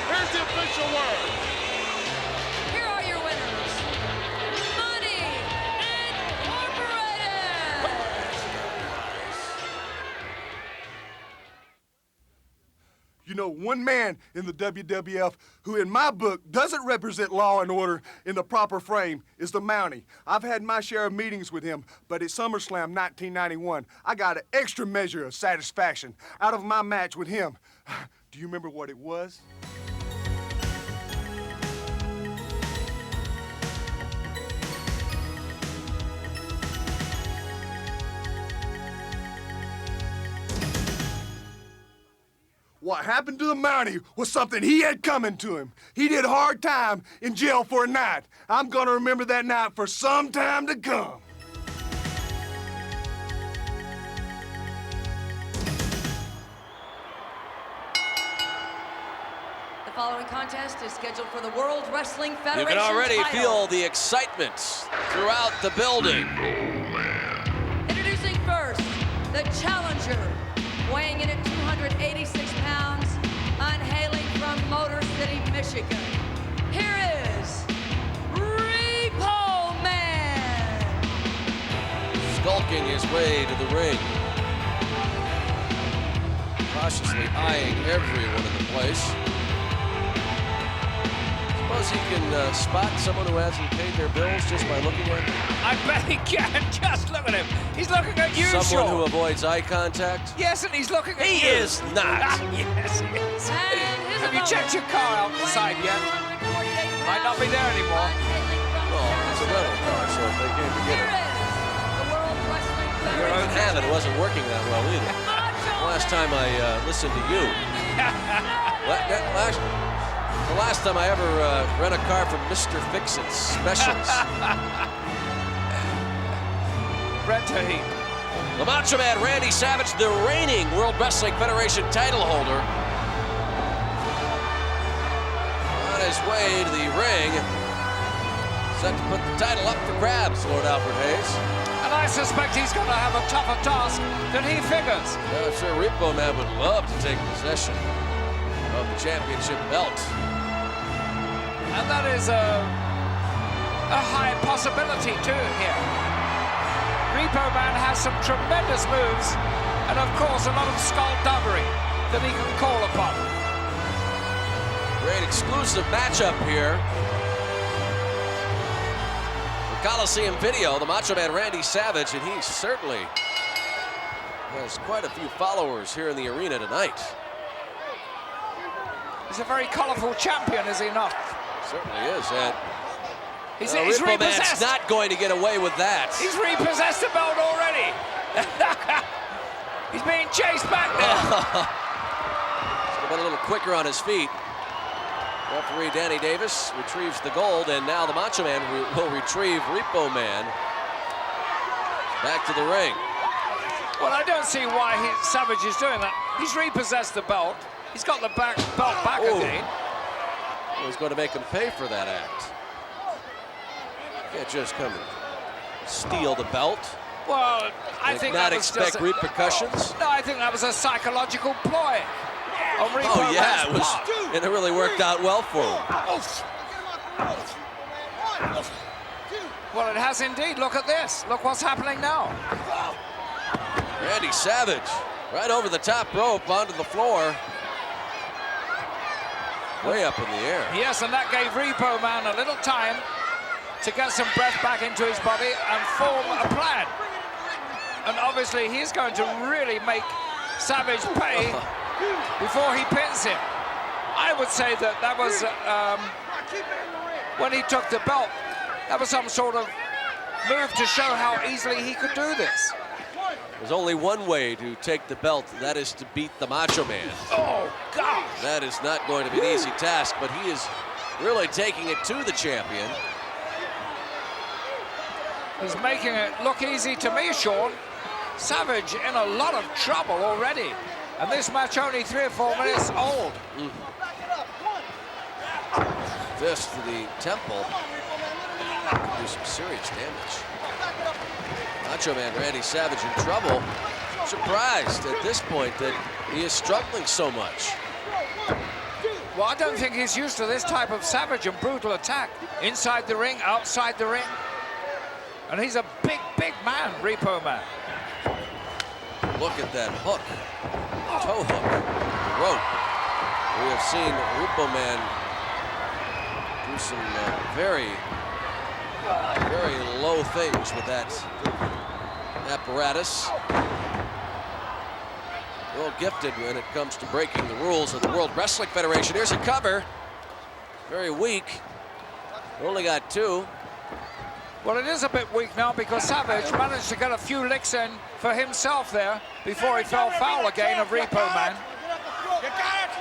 Here's the official word. Here are your winners, Money Incorporated. You know, one man in the WWF who, in my book, doesn't represent law and order in the proper frame is the Mountie. I've had my share of meetings with him, but at SummerSlam 1991, I got an extra measure of satisfaction out of my match with him. Do you remember what it was? what happened to the Mountie was something he had coming to him. He did hard time in jail for a night. I'm gonna remember that night for some time to come. The following contest is scheduled for the World Wrestling Federation You can already title. feel the excitement throughout the building. Introducing first, the challenger, weighing in at 286 pounds, unhailing from Motor City, Michigan. Here is Repo Man. Skulking his way to the ring. Cautiously eyeing everyone in the place. Suppose he can spot someone who hasn't paid their bills just by looking at them. I bet he can. Just look at him. He's looking at you, Someone Sean. who avoids eye contact? Yes, and he's looking at you. He is not. Yes, he is. Have you checked your car outside yet? Might not be there anymore. Well, it's a rental car, so if they came to get it. Your own habit wasn't working that well either. Last time I listened to you. The last time I ever rent a car from Mr. Fix-It Specials. Brent Heap. The Macho Man Randy Savage, the reigning World Wrestling Federation title holder, on his way to the ring, set to put the title up for grabs, Lord Alfred Hayes. And I suspect he's going to have a tougher task than he figures. I'm sure Repo Man would love to take possession of the championship belt. And that is a high possibility too here. Repo Man has some tremendous moves and of course a lot of skullduggery that he can call upon. Great exclusive matchup here. For Coliseum Video, the Macho Man Randy Savage, and he certainly has quite a few followers here in the arena tonight. He's a very colorful champion, is he not? Certainly is, and he's Repo Man's repossessed. not going to get away with that. He's repossessed the belt already. He's being chased back now. He's been a little quicker on his feet. Referee Danny Davis retrieves the gold, and now the Macho Man will retrieve Repo Man back to the ring. Well, I don't see why Savage is doing that. He's repossessed the belt. He's got the belt back again. Well, he's going to make him pay for that act. Can't just come and steal the belt. Well, I think not that was expect just repercussions. No, I think that was a psychological ploy. Oh yeah, it was, and it really worked out well for him. Well, it has indeed. Look at this. Look what's happening now. Randy Savage, right over the top rope onto the floor. Way up in the air. Yes, and that gave Repo Man a little time to get some breath back into his body and form a plan. And obviously, he's going to really make Savage pay before he pins him. I would say that was, when he took the belt, that was some sort of move to show how easily he could do this. There's only one way to take the belt, and that is to beat the Macho Man. Oh, gosh! That is not going to be an easy task, but he is really taking it to the champion. He's making it look easy to me, Sean. Savage in a lot of trouble already. And this match only 3 or 4 minutes old. Fist to the temple. Do some serious damage. Macho Man Randy Savage in trouble. Surprised at this point that he is struggling so much. Well, I don't think he's used to this type of savage and brutal attack. Inside the ring, outside the ring. And he's a big, big man, Repo Man. Look at that hook. Toe hook. Rope. We have seen Repo Man do some very low things with that apparatus. Well gifted when it comes to breaking the rules of the World Wrestling Federation. Here's a cover. Very weak. Only got 2. Well, it is a bit weak now because Savage managed to get a few licks in for himself there before he fell foul again of Repo Man. You got it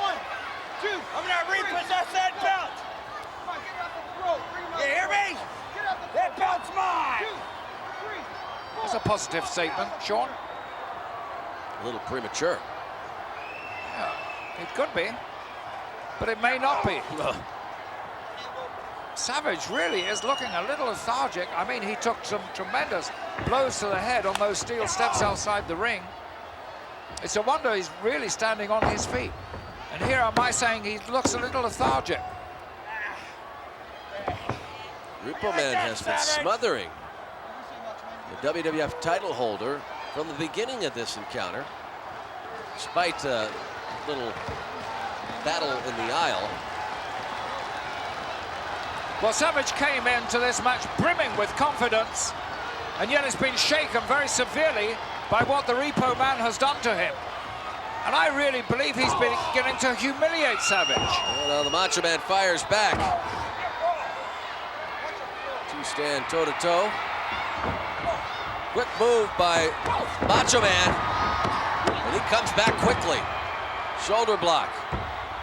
I'm gonna repossess that belt. You hear me? That belt's mine. That's a positive statement, Sean. A little premature. Yeah, it could be, but it may not be. Savage really is looking a little lethargic. I mean, he took some tremendous blows to the head on those steel steps outside the ring. It's a wonder he's really standing on his feet. And here am I saying he looks a little lethargic. Repo Man has been smothering the WWF title holder from the beginning of this encounter, despite a little battle in the aisle. Well, Savage came into this match brimming with confidence, and yet it's been shaken very severely by what the Repo Man has done to him. And I really believe he's beginning to humiliate Savage. Well, now the Macho Man fires back. Two stand toe-to-toe. Quick move by Macho Man, and he comes back quickly. Shoulder block.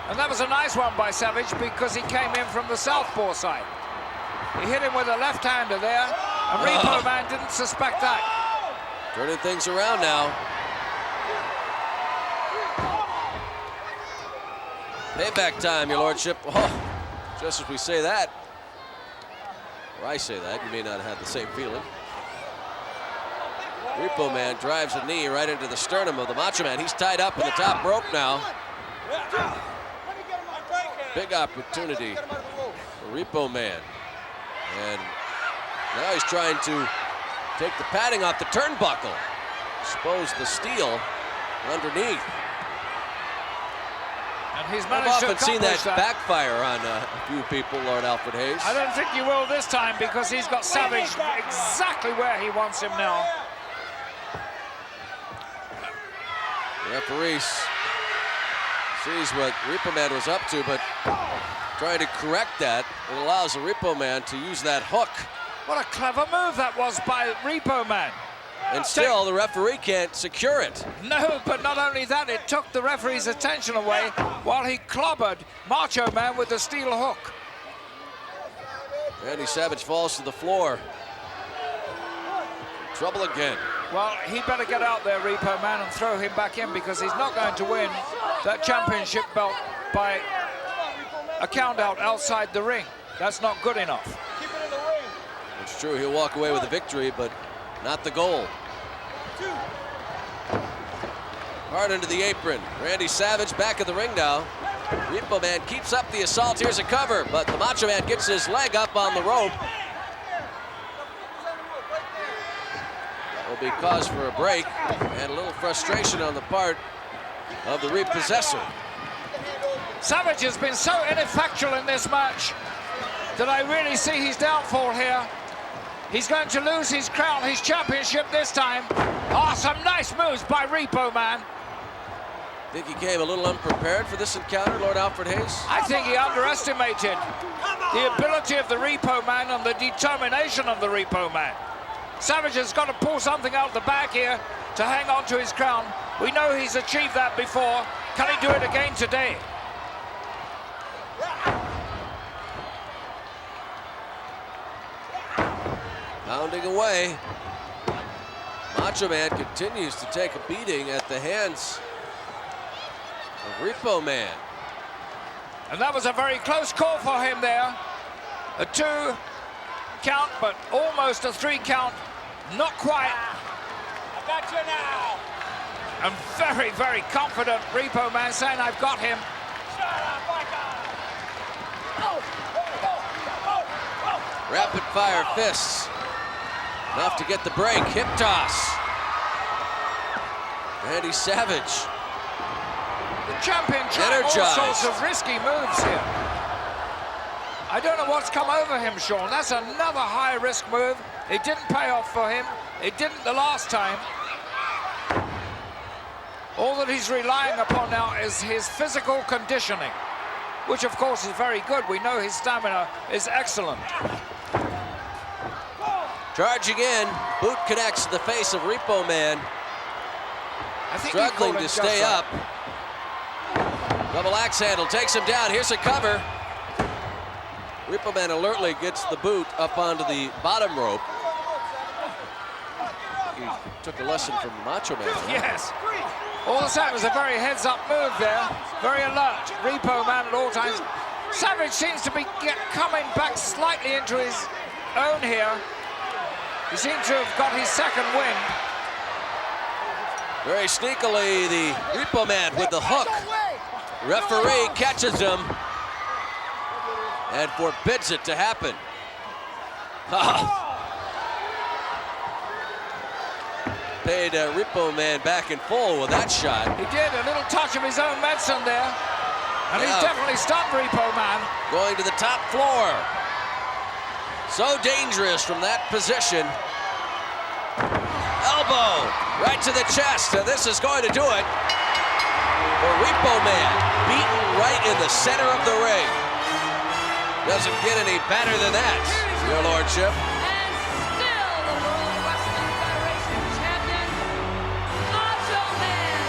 And that was a nice one by Savage because he came in from the southpaw side. He hit him with a left-hander there, and Repo Man didn't suspect that. Turning things around now. Payback time, your lordship. Oh, just as we say that, or I say that, you may not have the same feeling. Repo Man drives a knee right into the sternum of the Macho Man. He's tied up in the top rope now. Big opportunity for Repo Man. And now he's trying to take the padding off the turnbuckle. Expose the steel underneath. And he's managed I've often to seen that, accomplish backfire on a few people, Lord Alfred Hayes. I don't think you will this time because he's got Savage exactly where he wants him now. The referee sees what Repo Man was up to, but trying to correct that, it allows the Repo Man to use that hook. What a clever move that was by Repo Man. And still, the referee can't secure it. No, but not only that, it took the referee's attention away while he clobbered Macho Man with the steel hook. Randy Savage falls to the floor. Trouble again. Well, he better get out there, Repo Man, and throw him back in because he's not going to win that championship belt by a count out outside the ring. That's not good enough. It's true, he'll walk away with a victory, but not the goal. Hard into the apron. Randy Savage back in the ring now. Repo Man keeps up the assault. Here's a cover, but the Macho Man gets his leg up on the rope. Will be cause for a break and a little frustration on the part of the repossessor. Savage has been so ineffectual in this match that I really see his downfall here. He's going to lose his crown, his championship this time. Oh, some nice moves by Repo Man. Think he came a little unprepared for this encounter, Lord Alfred Hayes? I think he underestimated the ability of the Repo Man and the determination of the Repo Man. Savage has got to pull something out of the bag here to hang on to his crown. We know he's achieved that before. Can he do it again today? Pounding away. Macho Man continues to take a beating at the hands of Repo Man. And that was a very close call for him there. A 2 count, but almost a 3 count. Not quite. I got you now. And very, very confident Repo Man saying, I've got him. Shut up, I got him. Rapid fire fists. Enough to get the break. Hip toss. Randy Savage. The champion trying all Energized. sorts of risky moves here. I don't know what's come over him, Sean. That's another high-risk move. It didn't pay off for him. It didn't the last time. All that he's relying upon now is his physical conditioning, which, of course, is very good. We know his stamina is excellent. Charging in. Boot connects to the face of Repo Man. I think Struggling to stay up. Double axe handle takes him down. Here's a cover. Repo Man alertly gets the boot up onto the bottom rope. He took a lesson from Macho Man. Yes. All the time was a very heads-up move there. Very alert. Repo Man at all times. Savage seems to be coming back slightly into his own here. He seems to have got his second wind. Very sneakily, the Repo Man with the hook. Referee catches him and forbids it to happen. Paid Repo Man back in full with that shot. He did a little touch of his own medicine there. And he's definitely stunned Repo Man. Going to the top floor. So dangerous from that position. Elbow right to the chest. And this is going to do it for Repo Man. Beaten right in the center of the ring. Doesn't get any better than that, Your Lordship. And still the World Wrestling Federation champion, Macho Man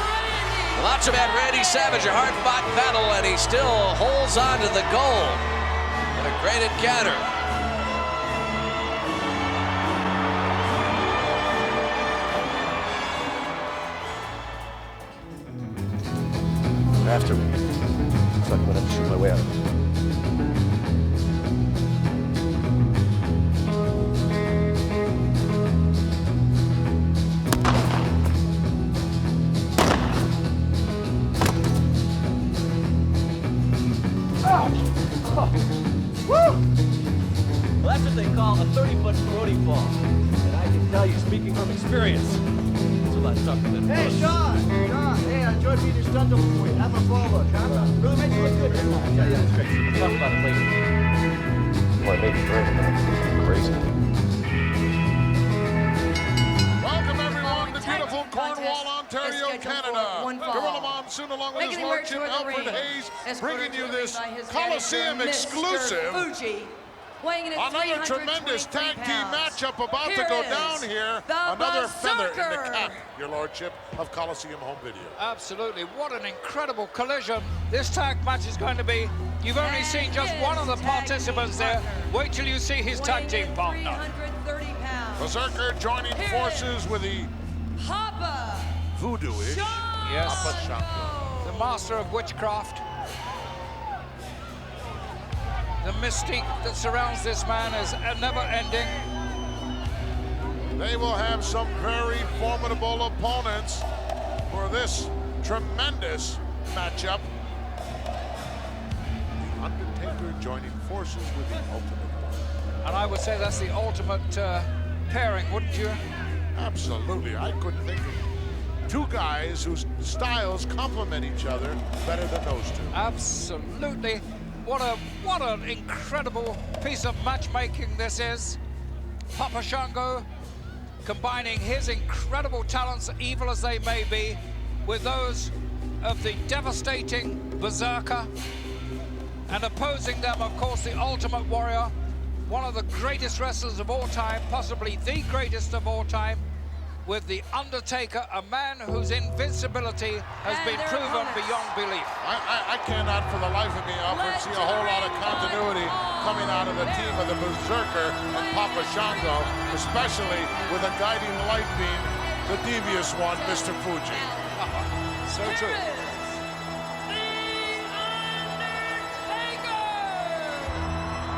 Randy. Macho Man Randy Savage, a hard-fought battle, and he still holds on to the goal. And a great encounter. After me. Looks like I'm gonna have to shoot my way out of it. Well, that's what they call a 30-foot karate fall. And I can tell you, speaking from experience, it's a lot tougher than Hey, most. Sean! Hey, I enjoyed being your stunt double for you. Have a ball look, huh? Really made you look good, didn't I? Yeah, that's great. We'll talk about it later. Boy, maybe great, but I'm crazy. Welcome everyone to beautiful Cornwall, Ontario, Canada. Gorilla Monsoon along with his lordship Alfred Hayes bringing you this Coliseum exclusive. Fuji. Weighing in at Another tremendous tag team matchup about to go down here. Another feather in the cap, Your Lordship, of Coliseum Home Video. Absolutely. What an incredible collision this tag match is going to be. You've only seen just one of the participants there. Wait till you see his tag team partner. 330 pounds. Berserker joining forces with the Papa voodoo-ish Yes. Papa Shango. The master of witchcraft. The mystique that surrounds this man is never ending. They will have some very formidable opponents for this tremendous matchup. The Undertaker joining forces with the Ultimate Warrior. And I would say that's the ultimate pairing, wouldn't you? Absolutely. I couldn't think of two guys whose styles complement each other better than those two. Absolutely. What an incredible piece of matchmaking this is. Papa Shango combining his incredible talents, evil as they may be, with those of the devastating Berserker, and opposing them, of course, the Ultimate Warrior, one of the greatest wrestlers of all time, possibly the greatest of all time, with the Undertaker, a man whose invincibility has been proven beyond belief. I cannot for the life of me, Alfred, see a whole lot of continuity coming out of the team of the Berserker and Papa Shango, especially with a guiding light being the devious one, Mr. Fuji. So true.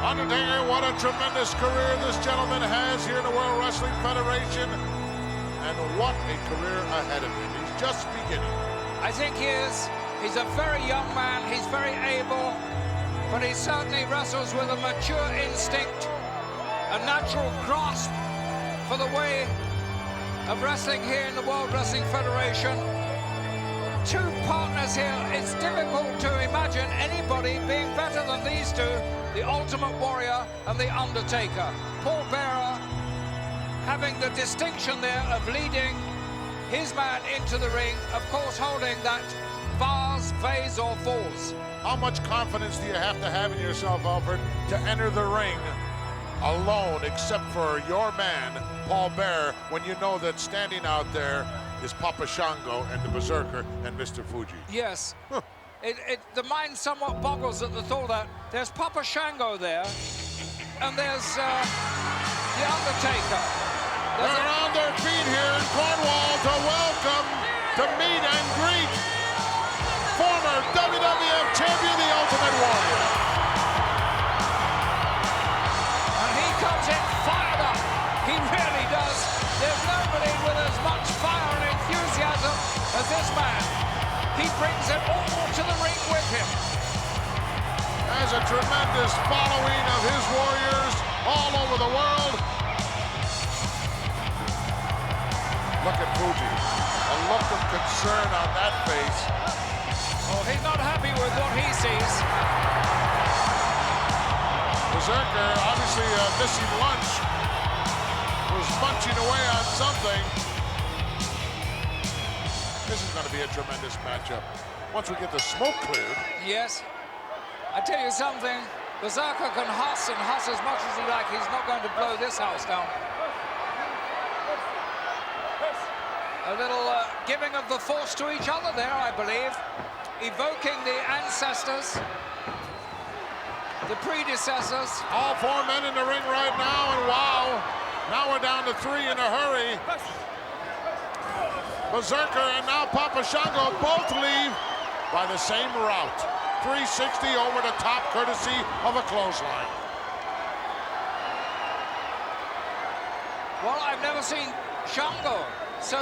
Undertaker, what a tremendous career this gentleman has here in the World Wrestling Federation. And what a career ahead of him. He's just beginning. I think he is. He's a very young man. He's very able, but he certainly wrestles with a mature instinct, a natural grasp for the way of wrestling here in the World Wrestling Federation. Two partners here. It's difficult to imagine anybody being better than these two, the Ultimate Warrior and the Undertaker. Paul Bearer having the distinction there of leading his man into the ring, of course holding that vase or falls. How much confidence do you have to have in yourself, Alfred, to enter the ring alone, except for your man, Paul Bearer, when you know that standing out there is Papa Shango and the Berserker and Mr. Fuji? Yes. the mind somewhat boggles at the thought that there's Papa Shango there, and there's The Undertaker. They're on their feet here in Cornwall to welcome, to meet and greet former WWF champion, The Ultimate Warrior. And he comes in fired up. He really does. There's nobody with as much fire and enthusiasm as this man. He brings it all to the ring with him. Has a tremendous following of his warriors all over the world. Look at Fuji. A look of concern on that face. Oh, he's not happy with what he sees. Berserker, obviously missing lunch, was munching away on something. This is going to be a tremendous matchup once we get the smoke cleared. Yes. I tell you something, Berserker can huss and huss as much as he like. He's not going to blow this house down. A little giving of the force to each other there, I believe. Evoking the ancestors, the predecessors. All four men in the ring right now, and wow, now we're down to 3 in a hurry. Berserker and now Papa Shango both leave by the same route. 360 over the top, courtesy of a clothesline. Well, I've never seen Shango so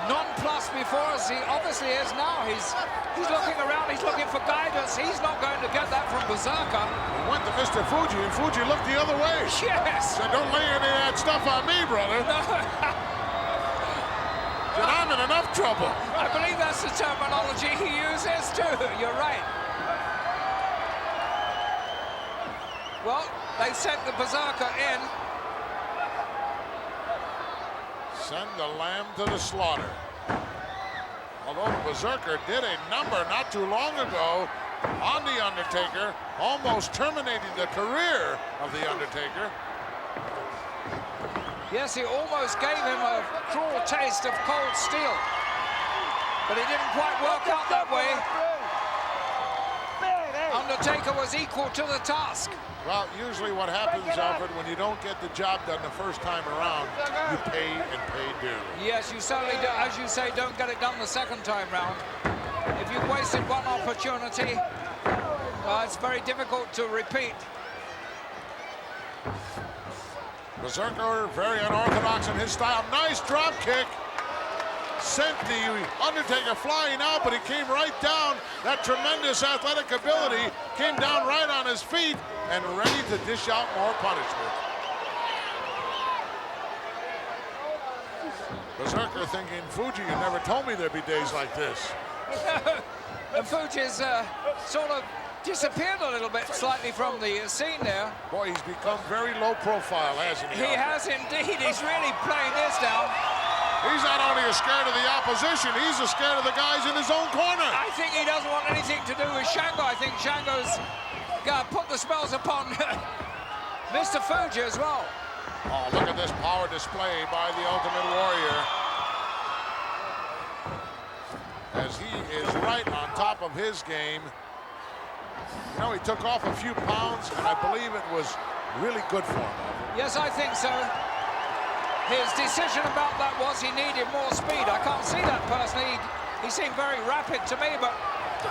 nonplussed before as he obviously is now. He's looking around, he's looking for guidance. He's not going to get that from Berserker. He went to Mr. Fuji, and Fuji looked the other way. Yes! Said, don't lay any of that stuff on me, brother. No. Said, I'm in enough trouble. I believe that's the terminology he uses too. You're right. Well, they sent the Berserker in. Send the lamb to the slaughter. Although the Berserker did a number not too long ago on The Undertaker, almost terminating the career of The Undertaker. Yes, he almost gave him a cruel taste of cold steel. But it didn't quite work out that way. Undertaker was equal to the task. Well, usually what happens, Alfred, when you don't get the job done the first time around, you pay and pay dearly. Yes, you certainly do. As you say, don't get it done the second time round. If you've wasted one opportunity, it's very difficult to repeat. Berserker, very unorthodox in his style. Nice drop kick. Sent the Undertaker flying out, but he came right down. That tremendous athletic ability came down right on his feet and ready to dish out more punishment. Berserker thinking, Fuji, you never told me there'd be days like this. And Fuji's sort of disappeared a little bit slightly from the scene there. Boy, he's become very low profile, hasn't he? He has indeed. He's really playing this down. He's not only scared of the opposition, he's scared of the guys in his own corner. I think he doesn't want anything to do with Shango. I think Shango's put the spells upon Mr. Fuji as well. Oh, look at this power display by the Ultimate Warrior. As he is right on top of his game. You know, he took off a few pounds, and I believe it was really good for him. Yes, I think so. His decision about that was he needed more speed. I can't see that personally. He seemed very rapid to me, but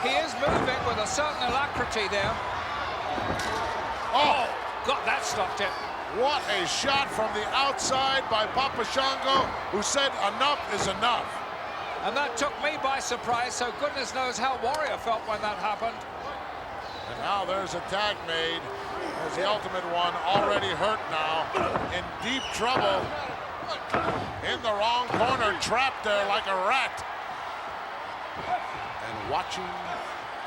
he is moving with a certain alacrity there. Oh, God, that stopped it. What a shot from the outside by Papa Shango, who said enough is enough. And that took me by surprise, so goodness knows how Warrior felt when that happened. And now there's a tag made. There's the Ultimate One already hurt now, in deep trouble. In the wrong corner, trapped there like a rat. And watching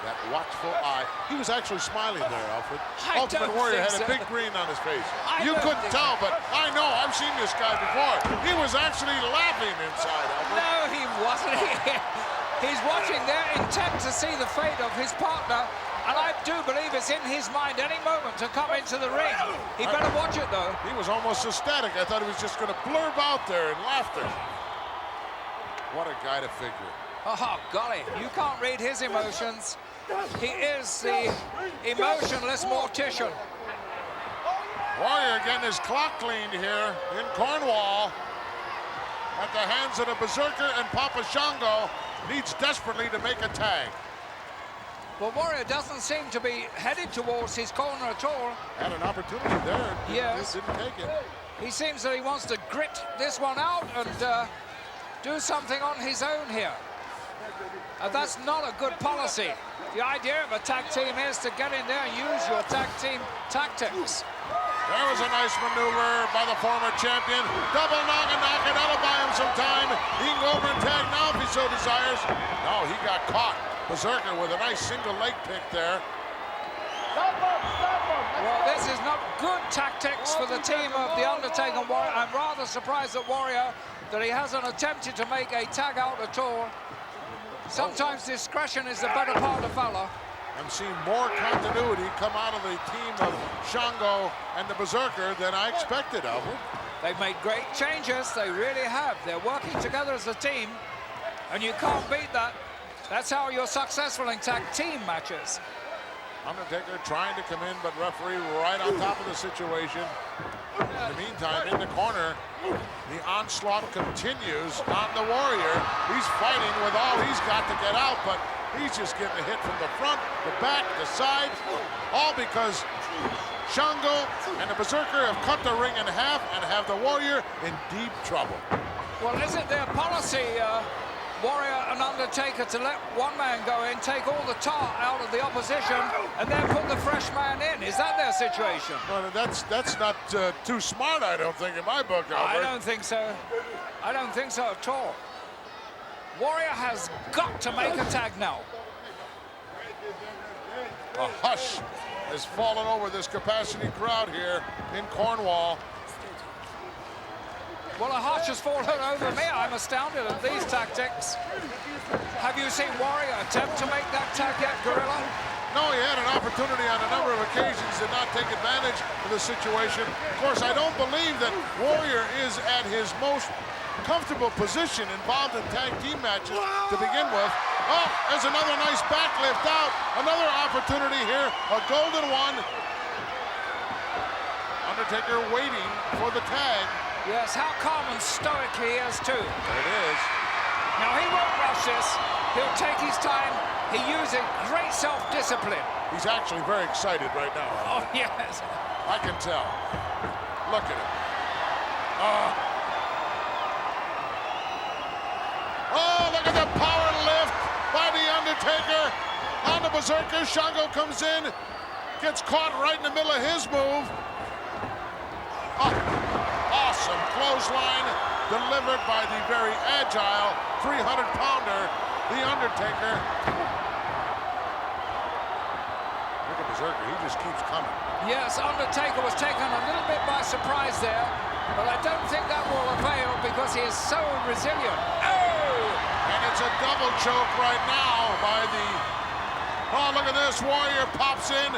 that watchful eye. He was actually smiling there, Alfred. Ultimate Warrior had a big grin on his face. You couldn't tell, but I know, I've seen this guy before. He was actually laughing inside, Alfred. No, he wasn't. He's watching there, intent to see the fate of his partner. And I do believe it's in his mind any moment to come into the ring. He better watch it, though. He was almost ecstatic. I thought he was just going to blurb out there in laughter. What a guy to figure. Oh, golly, you can't read his emotions. He is the emotionless mortician. Warrior getting his clock cleaned here in Cornwall at the hands of the Berserker, and Papa Shango needs desperately to make a tag. Well, Warrior doesn't seem to be headed towards his corner at all. Had an opportunity there. Yes. Didn't take it. He seems that he wants to grit this one out and do something on his own here. That's not a good policy. The idea of a tag team is to get in there and use your tag team tactics. There was a nice maneuver by the former champion. Double knock-and that'll buy him some time. He can go over and tag now if he so desires. No, he got caught. Berserker with a nice single leg pick there. Well, this is not good tactics for the team of The Undertaker and Warrior. I'm rather surprised at Warrior that he hasn't attempted to make a tag out at all. Sometimes discretion is the better part of valor. I'm seeing more continuity come out of the team of Shango and the Berserker than I expected, Albert. They've made great changes, they really have. They're working together as a team, and you can't beat that. That's how you're successful in tag team matches. Undertaker trying to come in, but referee right on top of the situation. In the meantime, in the corner, the onslaught continues on the Warrior. He's fighting with all he's got to get out, but he's just getting a hit from the front, the back, the side, all because Shango and the Berserker have cut the ring in half and have the Warrior in deep trouble. Well, is it their policy, Warrior and Undertaker, to let one man go in, take all the tar out of the opposition, and then put the fresh man in? Is that their situation? Well, that's not too smart, I don't think, in my book, Albert. I don't think so. I don't think so at all. Warrior has got to make a tag now. A hush has fallen over this capacity crowd here in Cornwall. Well, a hush has fallen over me. I'm astounded at these tactics. Have you seen Warrior attempt to make that tag yet, Gorilla? No, he had an opportunity on a number of occasions, did not take advantage of the situation. Of course, I don't believe that Warrior is at his most comfortable position involved in tag team matches to begin with. Oh, there's another nice backlift out. Another opportunity here, a golden one. Undertaker waiting for the tag. Yes, how calm and stoic he is, too. There it is. Now, he won't rush this. He'll take his time. He uses great self-discipline. He's actually very excited right now. Oh, yes. I can tell. Look at him. Oh, look at the power lift by The Undertaker on the Berserker. Shango comes in, gets caught right in the middle of his move. Oh, awesome clothesline delivered by the very agile 300-pounder, The Undertaker. Look at Berserker, he just keeps coming. Yes, Undertaker was taken a little bit by surprise there, but I don't think that will avail because he is so resilient. Oh! And it's a double choke right now by the... Oh, look at this, Warrior pops in.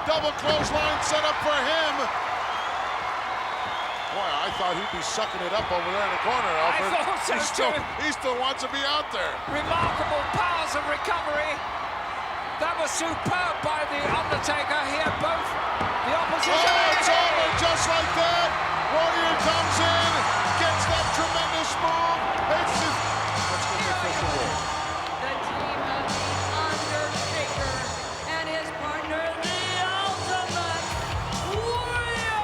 Double clothesline set up for him. Boy, I thought he'd be sucking it up over there in the corner, Alfred. I thought so, too. He still wants to be out there. Remarkable powers of recovery. That was superb by The Undertaker. He had both the opposition. Oh, it's over just like that. Warrior comes in, gets that tremendous move. It's just... Let's go to official word. The team of The Undertaker and his partner, The Ultimate Warrior.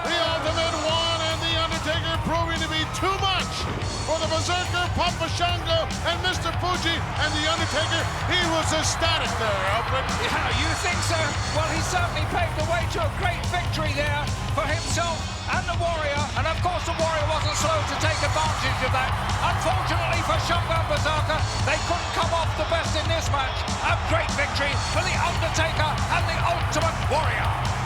The Ultimate One and The Undertaker proving to be too much for the Berserker, Papa Shango, and Mr. Fuji. And The Undertaker, he was ecstatic there, Alfred. Yeah, you think so? Well, he certainly paved the way to a great victory there for himself and the Warrior. And of course, the Warrior wasn't slow to take advantage of that. Unfortunately for Shango and Berserker, they couldn't come off the best in this match. A great victory for The Undertaker and The Ultimate Warrior.